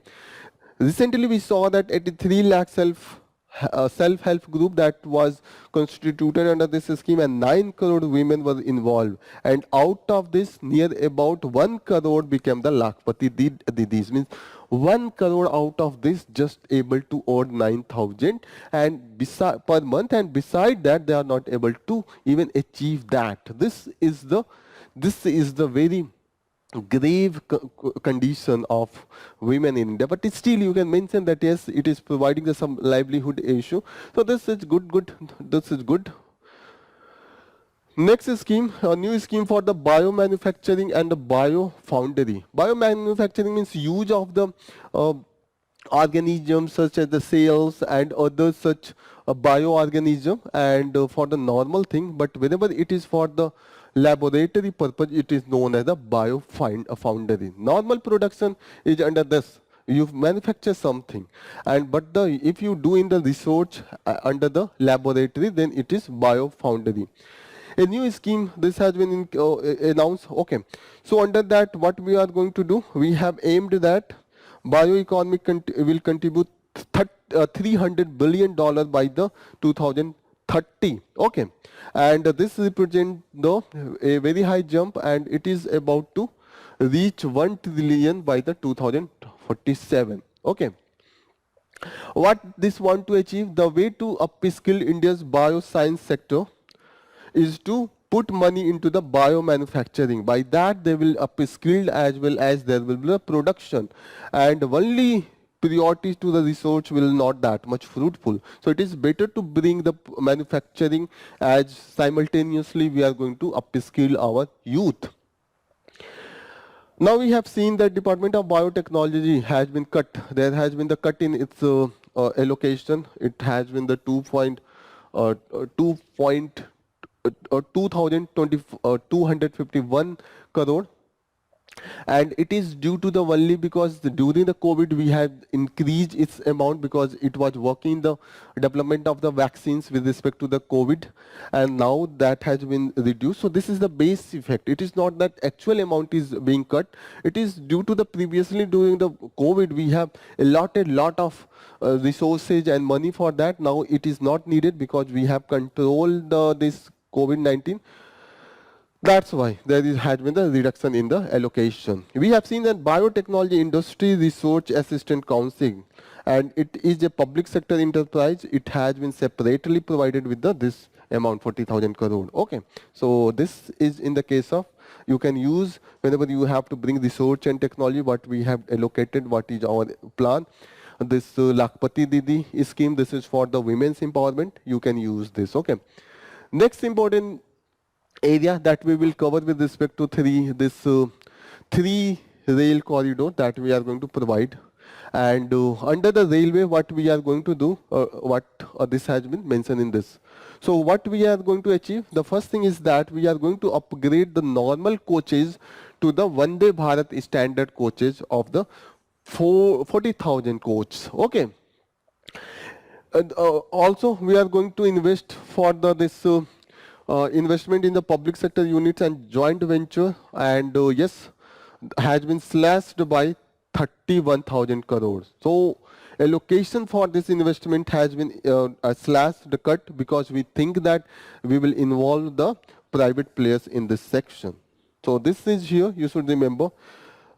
Recently we saw that 83 lakh self-help group that was constituted under this scheme, and 9 crore women were involved, and out of this near about 1 crore became the Lakpa Didis, means 1 crore out of this just able to earn 9,000 and per month, and beside that they are not able to even achieve that. This is the very grave condition of women in India, but still you can mention that yes, it is providing some livelihood issue. So this is good. This is good. Next scheme, a new scheme for the biomanufacturing and the biofoundry. Biomanufacturing means use of the uh, organisms such as the cells and other such bioorganism, and for the normal thing, but whenever it is for the laboratory purpose, it is known as a biofoundry. Normal production is under this. You manufacture something, and but if you do in the research under the laboratory, then it is biofoundry. A new scheme, this has been announced. Okay, so under that what we are going to do, we have aimed that bioeconomy will contribute $300 billion by the 2030. Okay, and this represents a very high jump, and it is about to reach 1 trillion by the 2047. Okay, what this want to achieve, the way to upskill India's bioscience sector is to put money into the biomanufacturing. By that they will upskill, as well as there will be a production, and only priority to the research will not that much fruitful. So it is better to bring the manufacturing, as simultaneously we are going to upskill our youth. Now we have seen that Department of Biotechnology has been cut. There has been the cut in its allocation. It has been the 2,251 crore, and it is due to the only because during the COVID we have increased its amount because it was working the development of the vaccines with respect to the COVID, and now that has been reduced. So this is the base effect. It is not that actual amount is being cut. It is due to the previously during the COVID we have allotted lot of resources and money for that. Now it is not needed because we have controlled this COVID-19. That's why has been the reduction in the allocation. We have seen that Biotechnology Industry Research Assistant Council, and it is a public sector enterprise. It has been separately provided with this amount 40,000 crore. Okay, so this is in the case of you can use whenever you have to bring research and technology. What we have allocated, what is our plan. This Lakpa Didi scheme, this is for the women's empowerment. You can use this. Okay, next important area that we will cover with respect to three rail corridor that we are going to provide, and under the railway what we are going to do, this has been mentioned in this. So what we are going to achieve, the first thing is that we are going to upgrade the normal coaches to the Vande Bharat standard coaches of the 40,000 coaches. Okay, and also we are going to invest for this investment in the public sector units and joint venture, and yes, has been slashed by 31,000 crores. So allocation for this investment has been slashed, cut, because we think that we will involve the private players in this section. So this is here, you should remember.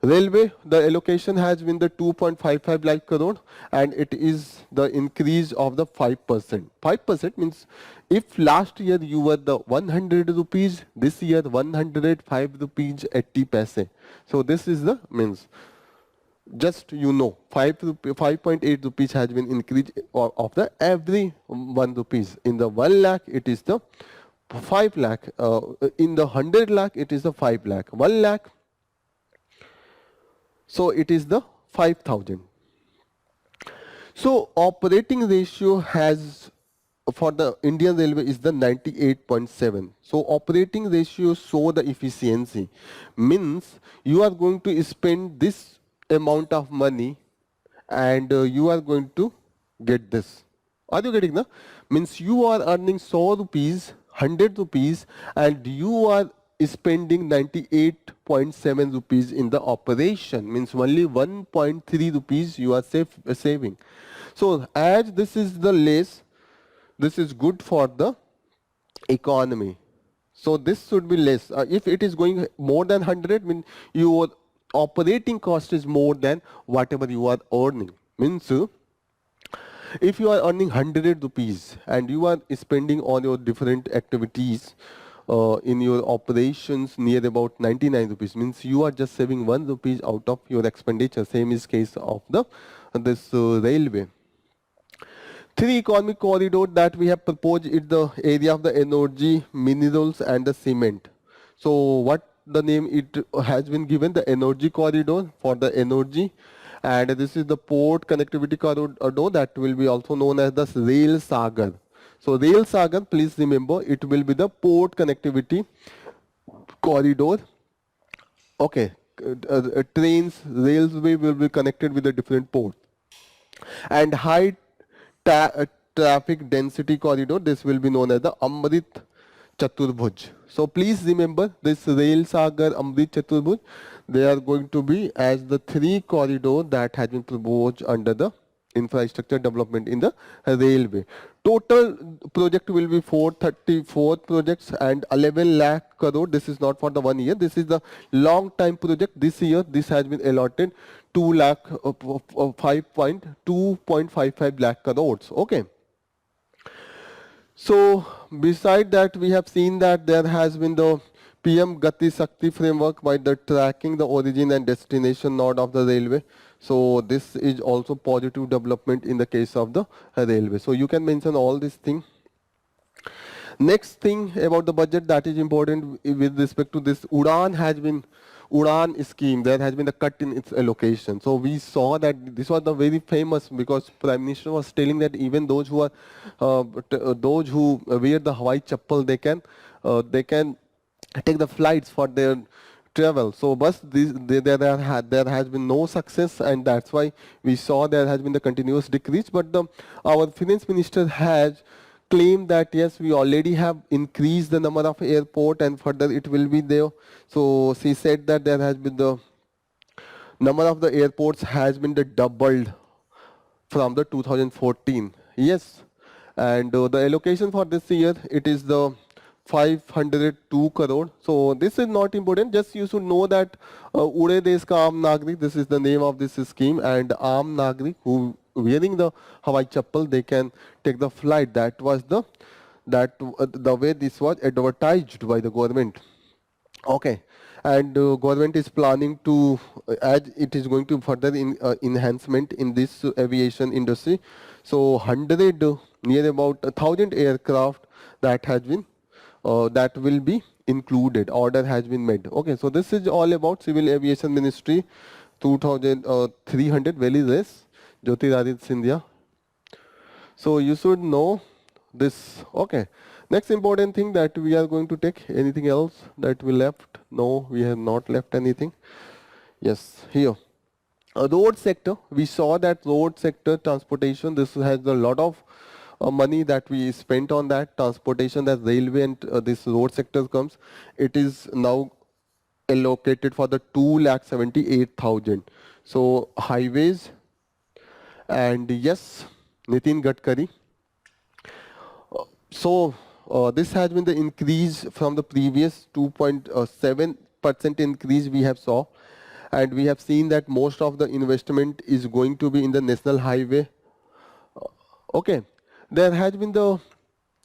Railway, the allocation has been the 2.55 lakh crore, and it is the increase of the 5%. 5% means if last year you were the 100 rupees, this year 105 rupees 80 paise. So this is the means. Just 5.8 rupees has been increased of the every 1 rupees. In the 1 lakh, it is the 5 lakh. In the 100 lakh, it is the 5 lakh. 1 lakh. So it is the 5,000. So operating ratio has for the Indian Railway is the 98.7. So operating ratio show the efficiency. Means you are going to spend this amount of money, and you are going to get this. Are you getting the? Means you are earning 100 rupees, 100 rupees, and you are spending 98.7 rupees in the operation, means only 1.3 rupees you are saving. So as this is the less, this is good for the economy. So this should be less. If it is going more than 100, mean your operating cost is more than whatever you are earning. Means if you are earning 100 rupees and you are spending on your different activities in your operations near about 99 rupees, means you are just saving 1 rupees out of your expenditure. Same is case of the this railway. Three economic corridors that we have proposed is the area of the energy, minerals and the cement. So what the name it has been given, the energy corridor for the energy, and this is the port connectivity corridor that will be also known as the rail sagar. So rail sagar, please remember, it will be the port connectivity corridor. Okay, trains, railway will be connected with the different ports. And high traffic density corridor, this will be known as the Amrit Chaturbhuj. So please remember this Rail Sagar, Amrit Chaturbhuj, they are going to be as the three corridor that has been proposed under the infrastructure development in the railway. Total project will be 434 projects and 11 lakh crore. This is not for the 1 year. This is the long time project. This year, this has been allotted 2 lakh 2.55 lakh crores. Okay. So beside that, we have seen that there has been the PM Gati Shakti framework by the tracking the origin and destination node of the railway. So this is also positive development in the case of the railway. So you can mention all these things. Next thing about the budget that is important with respect to this UDAN scheme, there has been a cut in its allocation. So we saw that this was the very famous, because Prime Minister was telling that even those who are those who wear the Hawaii chappal, they can take the flights for their travel. So but there has been no success, and that's why we saw there has been the continuous decrease. But our finance minister has claimed that yes, we already have increased the number of airport and further it will be there. So she said that there has been the number of the airports has been the doubled from the 2014. Yes, and the allocation for this year, it is the 502 crore. So this is not important. Just you should know that Ude Desh Ka Aam Nagrik, this is the name of this scheme, and Aam Nagrik who wearing the Hawaii chappal, they can take the flight. That was the way this was advertised by the government. Okay, and government is planning to, as it is going to further enhancement in this aviation industry. So 100, near about 1,000 aircraft that has been, that will be included. Order has been made. Okay, so this is all about Civil Aviation Ministry, 2,300, very less, Jyotiraditya Scindia. So you should know this. Okay. Next important thing that we are going to take. Anything else that we left? No, we have not left anything. Yes, here. Road sector, we saw that road sector transportation, this has a lot of money that we spent on that transportation, that railway and this road sector comes. It is now allocated for the 2,78,000. So highways, and yes, Nitin Gadkari. So this has been the increase from the previous 2.7% increase we have saw, and we have seen that most of the investment is going to be in the national highway. Okay, there has been the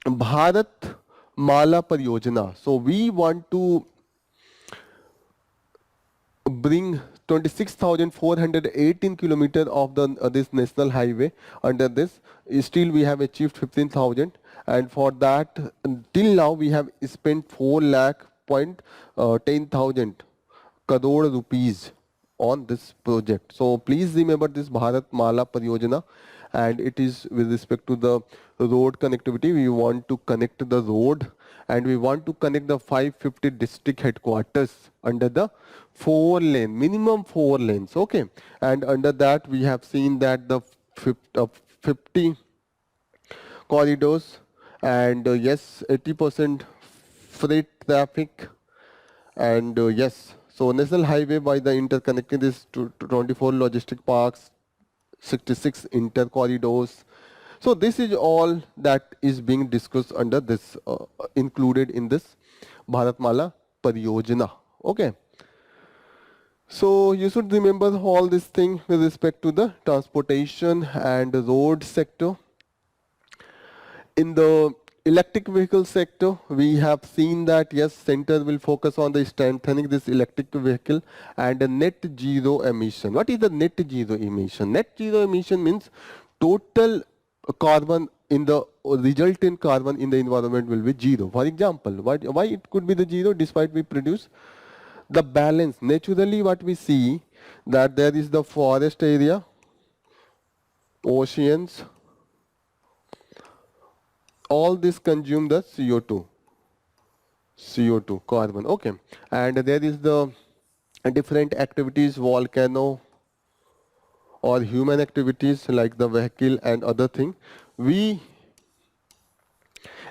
Bharat Mala Pariyojana. So we want to bring 26,418 kilometers of the this national highway under this. Still we have achieved 15,000, and for that till now we have spent 4 lakh point 10,000 crore rupees on this project. So please remember this Bharat Mala Pariyojana, and it is with respect to the road connectivity. We want to connect the road, and we want to connect the 550 district headquarters under the 4 lane, minimum 4 lanes. Okay, and under that we have seen that the 50 corridors, and yes, 80% freight traffic, And yes, so national highway by the interconnecting these 24 logistic parks, 66 inter corridors. So this is all that is being discussed under this, included in this Bharatmala Pariyojana. Okay. So you should remember all this thing with respect to the transportation and road sector. In the electric vehicle sector, we have seen that yes, center will focus on the strengthening this electric vehicle and the net zero emission. What is the net zero emission? Net zero emission means total carbon in the resultant carbon in the environment will be zero. For example, why it could be the zero despite we produce the balance? Naturally, what we see that there is the forest area, oceans, all this consume the CO2 carbon. Okay, and there is the different activities, volcano or human activities like the vehicle and other thing. We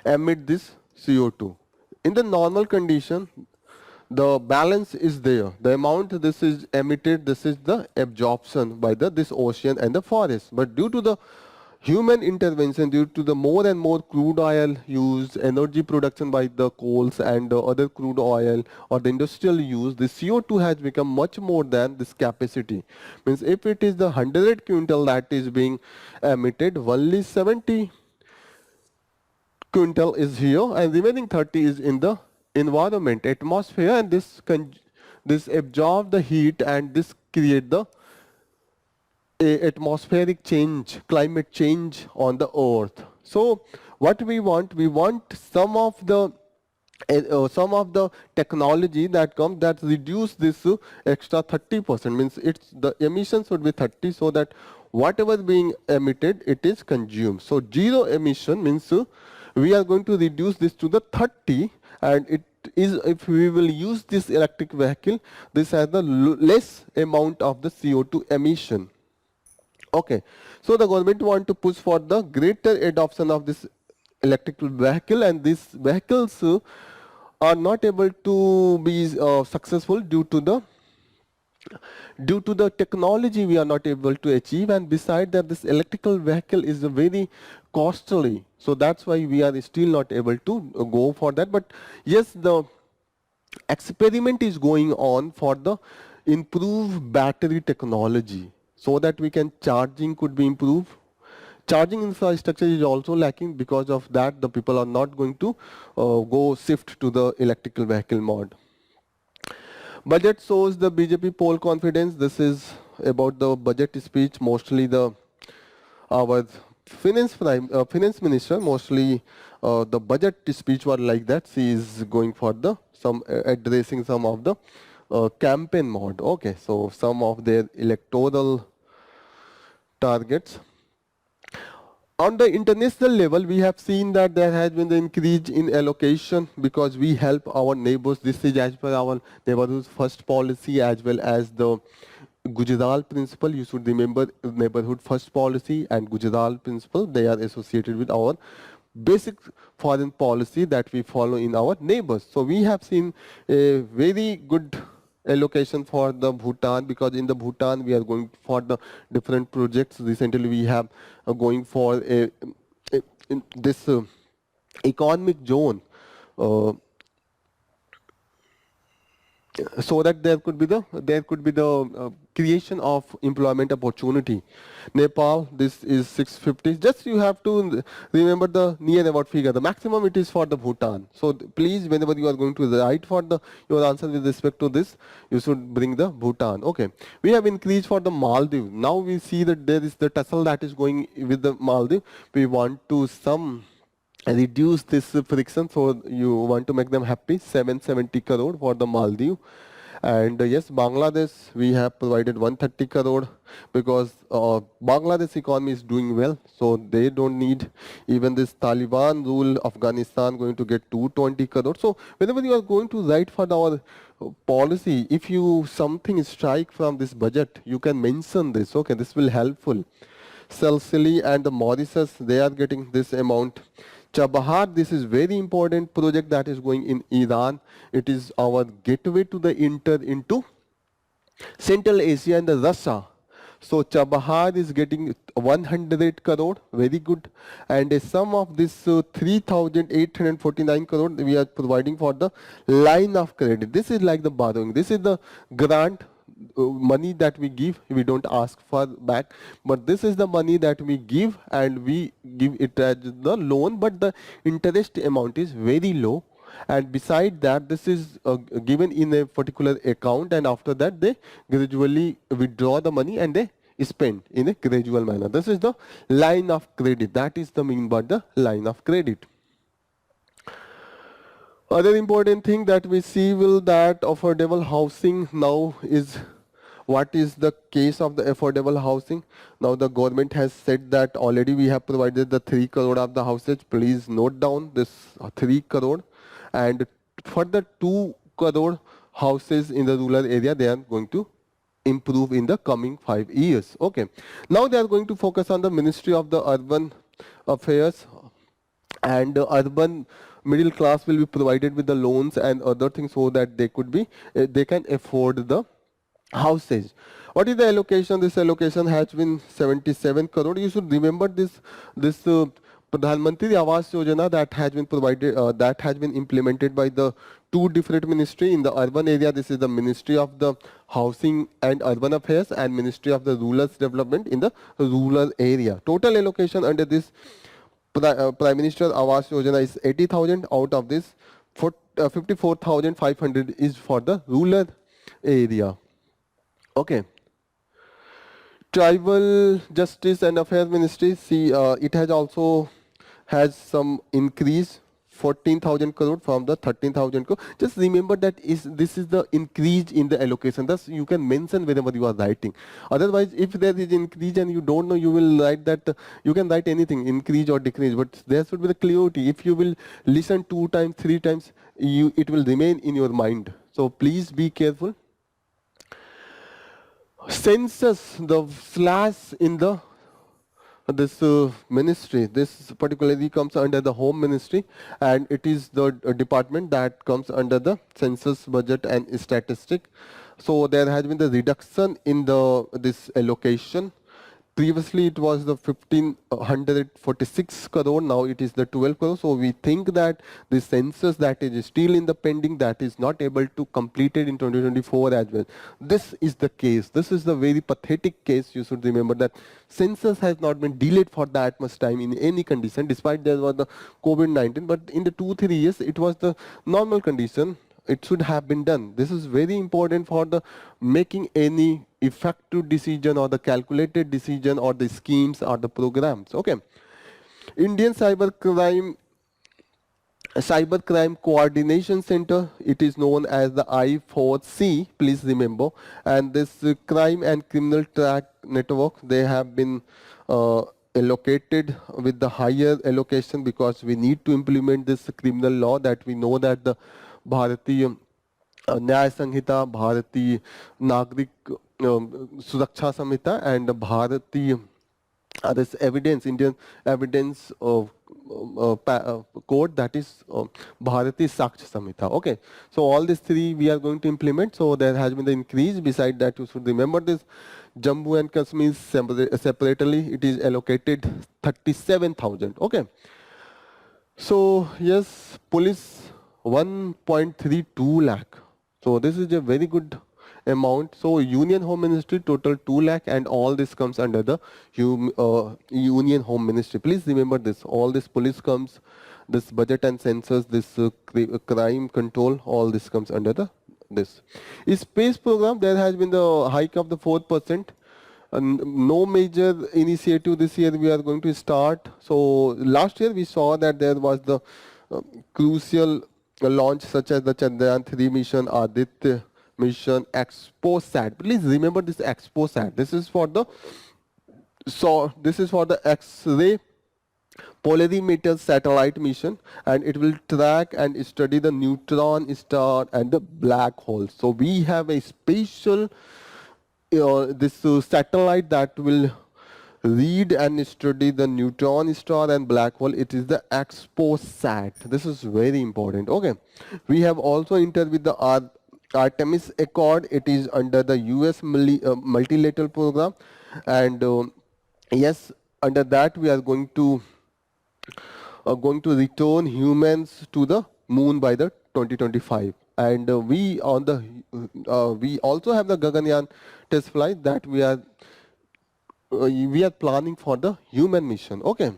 emit this CO2. In the normal condition, the balance is there. The amount this is emitted, this is the absorption by this ocean and the forest. But due to the human intervention, due to the more and more crude oil use, energy production by the coals and the other crude oil or the industrial use, the CO2 has become much more than this capacity. Means if it is the 100 quintal that is being emitted, only 70 quintal is here and remaining 30 is in the environment, atmosphere, and this absorb the heat and this create the atmospheric change, climate change on the earth. So what we want some of the technology that comes that reduce this extra 30%, means it's the emissions would be 30, so that whatever being emitted it is consumed. So zero emission means we are going to reduce this to the 30, and it is, if we will use this electric vehicle, this has the less amount of the CO2 emission. Okay, so the government want to push for the greater adoption of this electrical vehicle, and these vehicles are not able to be successful due to the technology we are not able to achieve, and beside that this electrical vehicle is very costly, so that's why we are still not able to go for that. But yes, the experiment is going on for the improved battery technology, so that we can charging could be improved. Charging infrastructure is also lacking. Because of that, the people are not going to go shift to the electrical vehicle mode. Budget shows the BJP poll confidence. This is about the budget speech. Mostly our finance minister, mostly the budget speech was like that. She is going for addressing some of the campaign mode. Okay, so some of their electoral targets. On the international level, we have seen that there has been the increase in allocation because we help our neighbors. This is as per our neighborhood first policy as well as the Gujarat principle. You should remember neighborhood first policy and Gujarat principle. They are associated with our basic foreign policy that we follow in our neighbors. So we have seen a very good allocation for the Bhutan, because in the Bhutan we are going for the different projects. Recently we have going for in this economic zone, so that there could be the creation of employment opportunity. Nepal, this is 650. Just you have to remember the near about figure. The maximum it is for the Bhutan. So please, whenever you are going to write for your answer with respect to this, you should bring the Bhutan. Okay, we have increased for the Maldives. Now we see that there is the tussle that is going with the Maldives. We want to reduce this friction, so you want to make them happy. 770 crore for the Maldives. And yes, Bangladesh, we have provided 130 crore because Bangladesh economy is doing well, so they don't need even this Taliban rule Afghanistan going to get 220 crore. So whenever you are going to write for our policy, if you something strike from this budget, you can mention this. Okay, this will helpful. Seychelles and the Mauritius, they are getting this amount. Chabahar, this is very important project that is going in Iran. It is our gateway to the enter into Central Asia and the Russia. So Chabahar is getting 100 crore, very good. And a sum of this 3,849 crore we are providing for the line of credit. This is like the borrowing. This is the grant money that we give. We don't ask for back, but this is the money that we give, and we give it as the loan, but the interest amount is very low. And beside that, this is given in a particular account, and after that they gradually withdraw the money and they spend in a gradual manner. This is the line of credit. That is the mean by the line of credit. Other important thing that we see will that affordable housing now is, what is the case of the affordable housing? Now the government has said that already we have provided the 3 crore of the houses. Please note down this 3 crore, and for the 2 crore houses in the rural area, they are going to improve in the coming 5 years. Okay. Now they are going to focus on the Ministry of the Urban Affairs, and the urban middle class will be provided with the loans and other things so that they could be they can afford the houses. What is the allocation? This allocation has been 77 crore. You should remember this Pradhan Mantri Awas Yojana that has been provided, that has been implemented by the 2 different ministry. In the urban area, this is the Ministry of the Housing and Urban Affairs, and Ministry of the Rural Development in the rural area. Total allocation under this Prime Minister Awas Yojana is 80,000. Out of this, 54,500 is for the rural area. Okay. Tribal Justice and Affairs Ministry, see, it has also has some increase, 14,000 crore from the 13,000 crore. Just remember that this is the increase in the allocation. Thus, you can mention whenever you are writing. Otherwise, if there is increase and you don't know, you will write that, you can write anything, increase or decrease, but there should be the clarity. If you will listen 2 times, 3 times, it will remain in your mind. So please be careful. Census, the slash in the this ministry, this particularly comes under the Home Ministry, and it is the department that comes under the census, budget and statistic. So there has been the reduction in the this allocation. Previously it was the 1546 crore, now it is the 12 crore. So we think that the census that is still in the pending, that is not able to complete it in 2024 as well. This is the case. This is the very pathetic case. You should remember that census has not been delayed for that much time in any condition, despite there was the COVID-19, but in the 2-3 years it was the normal condition. It should have been done. This is very important for the making any effective decision or the calculated decision or the schemes or the programs. Okay. Indian Cybercrime Coordination Center, it is known as the I4C, please remember. And this crime and criminal track network, they have been allocated with the higher allocation because we need to implement this criminal law, that we know that the भारतीय न्याय संहिता, भारतीय नागरिक सुरक्षा संहिता, and भारतीय this evidence, Indian evidence code, that is Bharati Sakshi Samhita. Okay, so all these 3 we are going to implement. So there has been the increase. Beside that, you should remember this Jammu and Kashmir separately, it is allocated 37,000. Okay, so yes, police 1.32 lakh. So this is a very good amount. So Union Home Ministry total 2 lakh, and all this comes under the Union Home Ministry. Please remember this. All this police comes, this budget and census, this crime control, all this comes under the this. Space program, there has been the hike of the 4%. No major initiative this year we are going to start. So last year we saw that there was the crucial launch such as the Chandrayaan 3 mission, Aditya mission, ExpoSat. Please remember this ExpoSat. This is for the X-ray polarimeter satellite mission, and it will track and study the neutron star and the black hole. So we have a special this satellite that will read and study the neutron star and black hole. It is the exposat. This is very important. Okay, we have also entered with the Artemis Accord. It is under the US multilateral program, and yes, under that we are going to return humans to the moon by the 2025, and we also have the Gaganyaan test flight that we are planning for the human mission. Okay,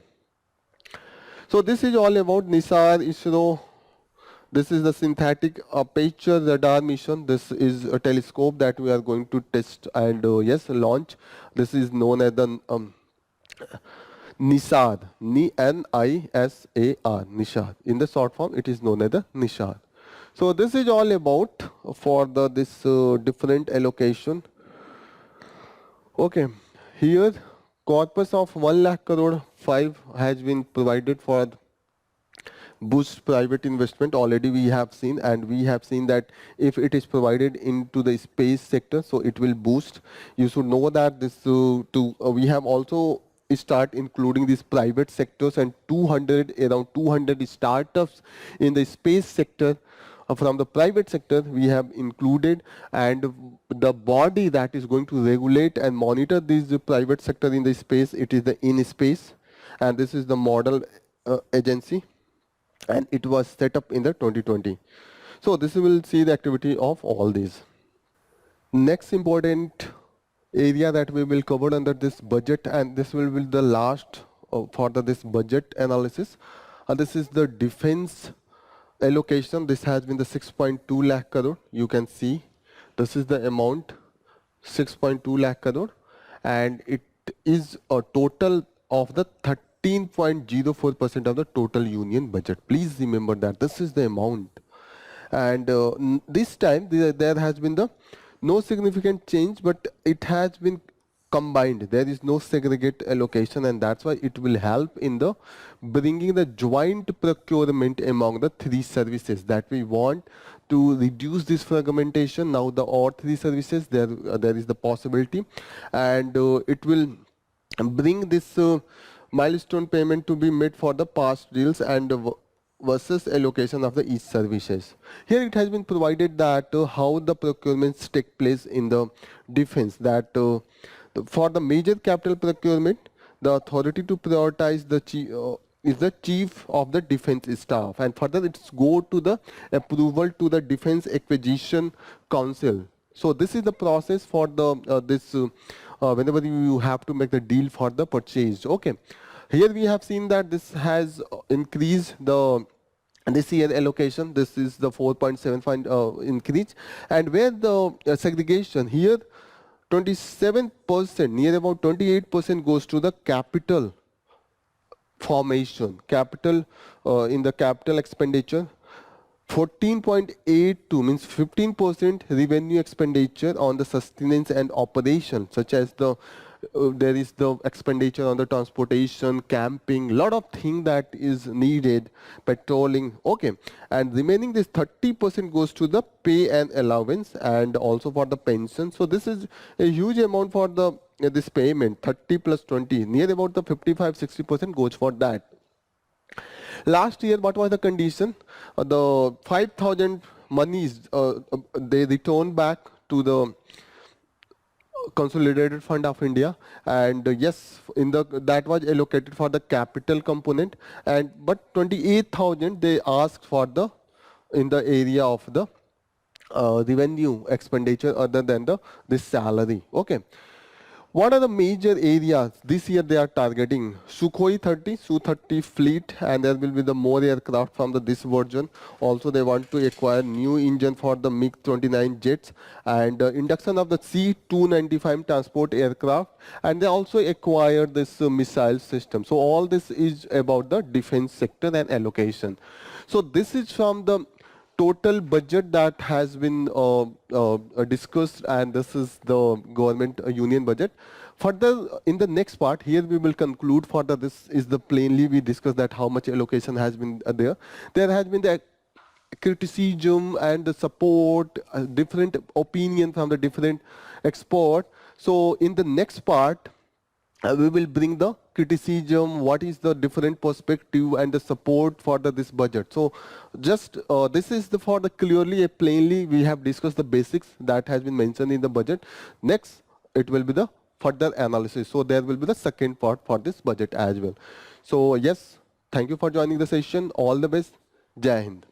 so this is all about NISAR, ISRO. This is the synthetic aperture radar mission. This is a telescope that we are going to test and yes, launch. This is known as the NISAR, N-I-S-A-R, NISAR. In the short form, it is known as the NISAR. So this is all about for the this different allocation. Okay, here corpus of 1 lakh crore 5 has been provided for boost private investment. Already we have seen, and we have seen that if it is provided into the space sector, so it will boost. You should know that this we have also start including these private sectors, and around 200 startups in the space sector from the private sector we have included, and the body that is going to regulate and monitor these private sector in the space, it is the InSpace, and this is the model agency, and it was set up in the 2020. So this will see the activity of all these. Next important area that we will cover under this budget, and this will be the last for this budget analysis, and this is the defense allocation. This has been the 6.2 lakh crore. You can see this is the amount, 6.2 lakh crore, and it is a total of the 13.04% of the total union budget. Please remember that this is the amount, and this time there has been the no significant change, but it has been combined. There is no segregate allocation, and that's why it will help in the bringing the joint procurement among the three services that we want to reduce this fragmentation. Now the all three services, there is the possibility, and it will bring this milestone payment to be made for the past deals and versus allocation of the each services. Here it has been provided that how the procurements take place in the defense, that for the major capital procurement, the authority to prioritize the is the chief of the defense staff, and further it's go to the approval to the defense acquisition council. So this is the process for the whenever you have to make the deal for the purchase. Okay, here we have seen that this has increased the this year allocation. This is the 4.75 increase, and where the segregation here 27%, near about 28% goes to the capital formation, capital in the capital expenditure. 14.82 means 15% revenue expenditure on the sustenance and operation, such as the there is the expenditure on the transportation, camping, lot of thing that is needed, patrolling. Okay, and remaining this 30% goes to the pay and allowance, and also for the pension. So this is a huge amount for the this payment. 30 plus 20, near about the 55-60% goes for that. Last year, what was the condition? The 5,000 monies they returned back to the Consolidated Fund of India, and yes, in the that was allocated for the capital component, and but 28,000 they asked for the in the area of the revenue expenditure other than the this salary. Okay. What are the major areas this year they are targeting? Sukhoi 30, Su-30 fleet, and there will be the more aircraft from this version. Also, they want to acquire new engine for the MiG-29 jets, and induction of the C-295 transport aircraft, and they also acquired this missile system. So all this is about the defense sector and allocation. So this is from the total budget that has been discussed, and this is the government union budget. Further, in the next part, here we will conclude further. This is the plainly we discussed that how much allocation has been there. There has been the criticism and the support, different opinion from the different expert. So in the next part, we will bring the criticism, what is the different perspective and the support for this budget. So just this is for the clearly, plainly we have discussed the basics that has been mentioned in the budget. Next it will be the further analysis. So there will be the second part for this budget as well. So yes, thank you for joining the session. All the best. Jai Hind.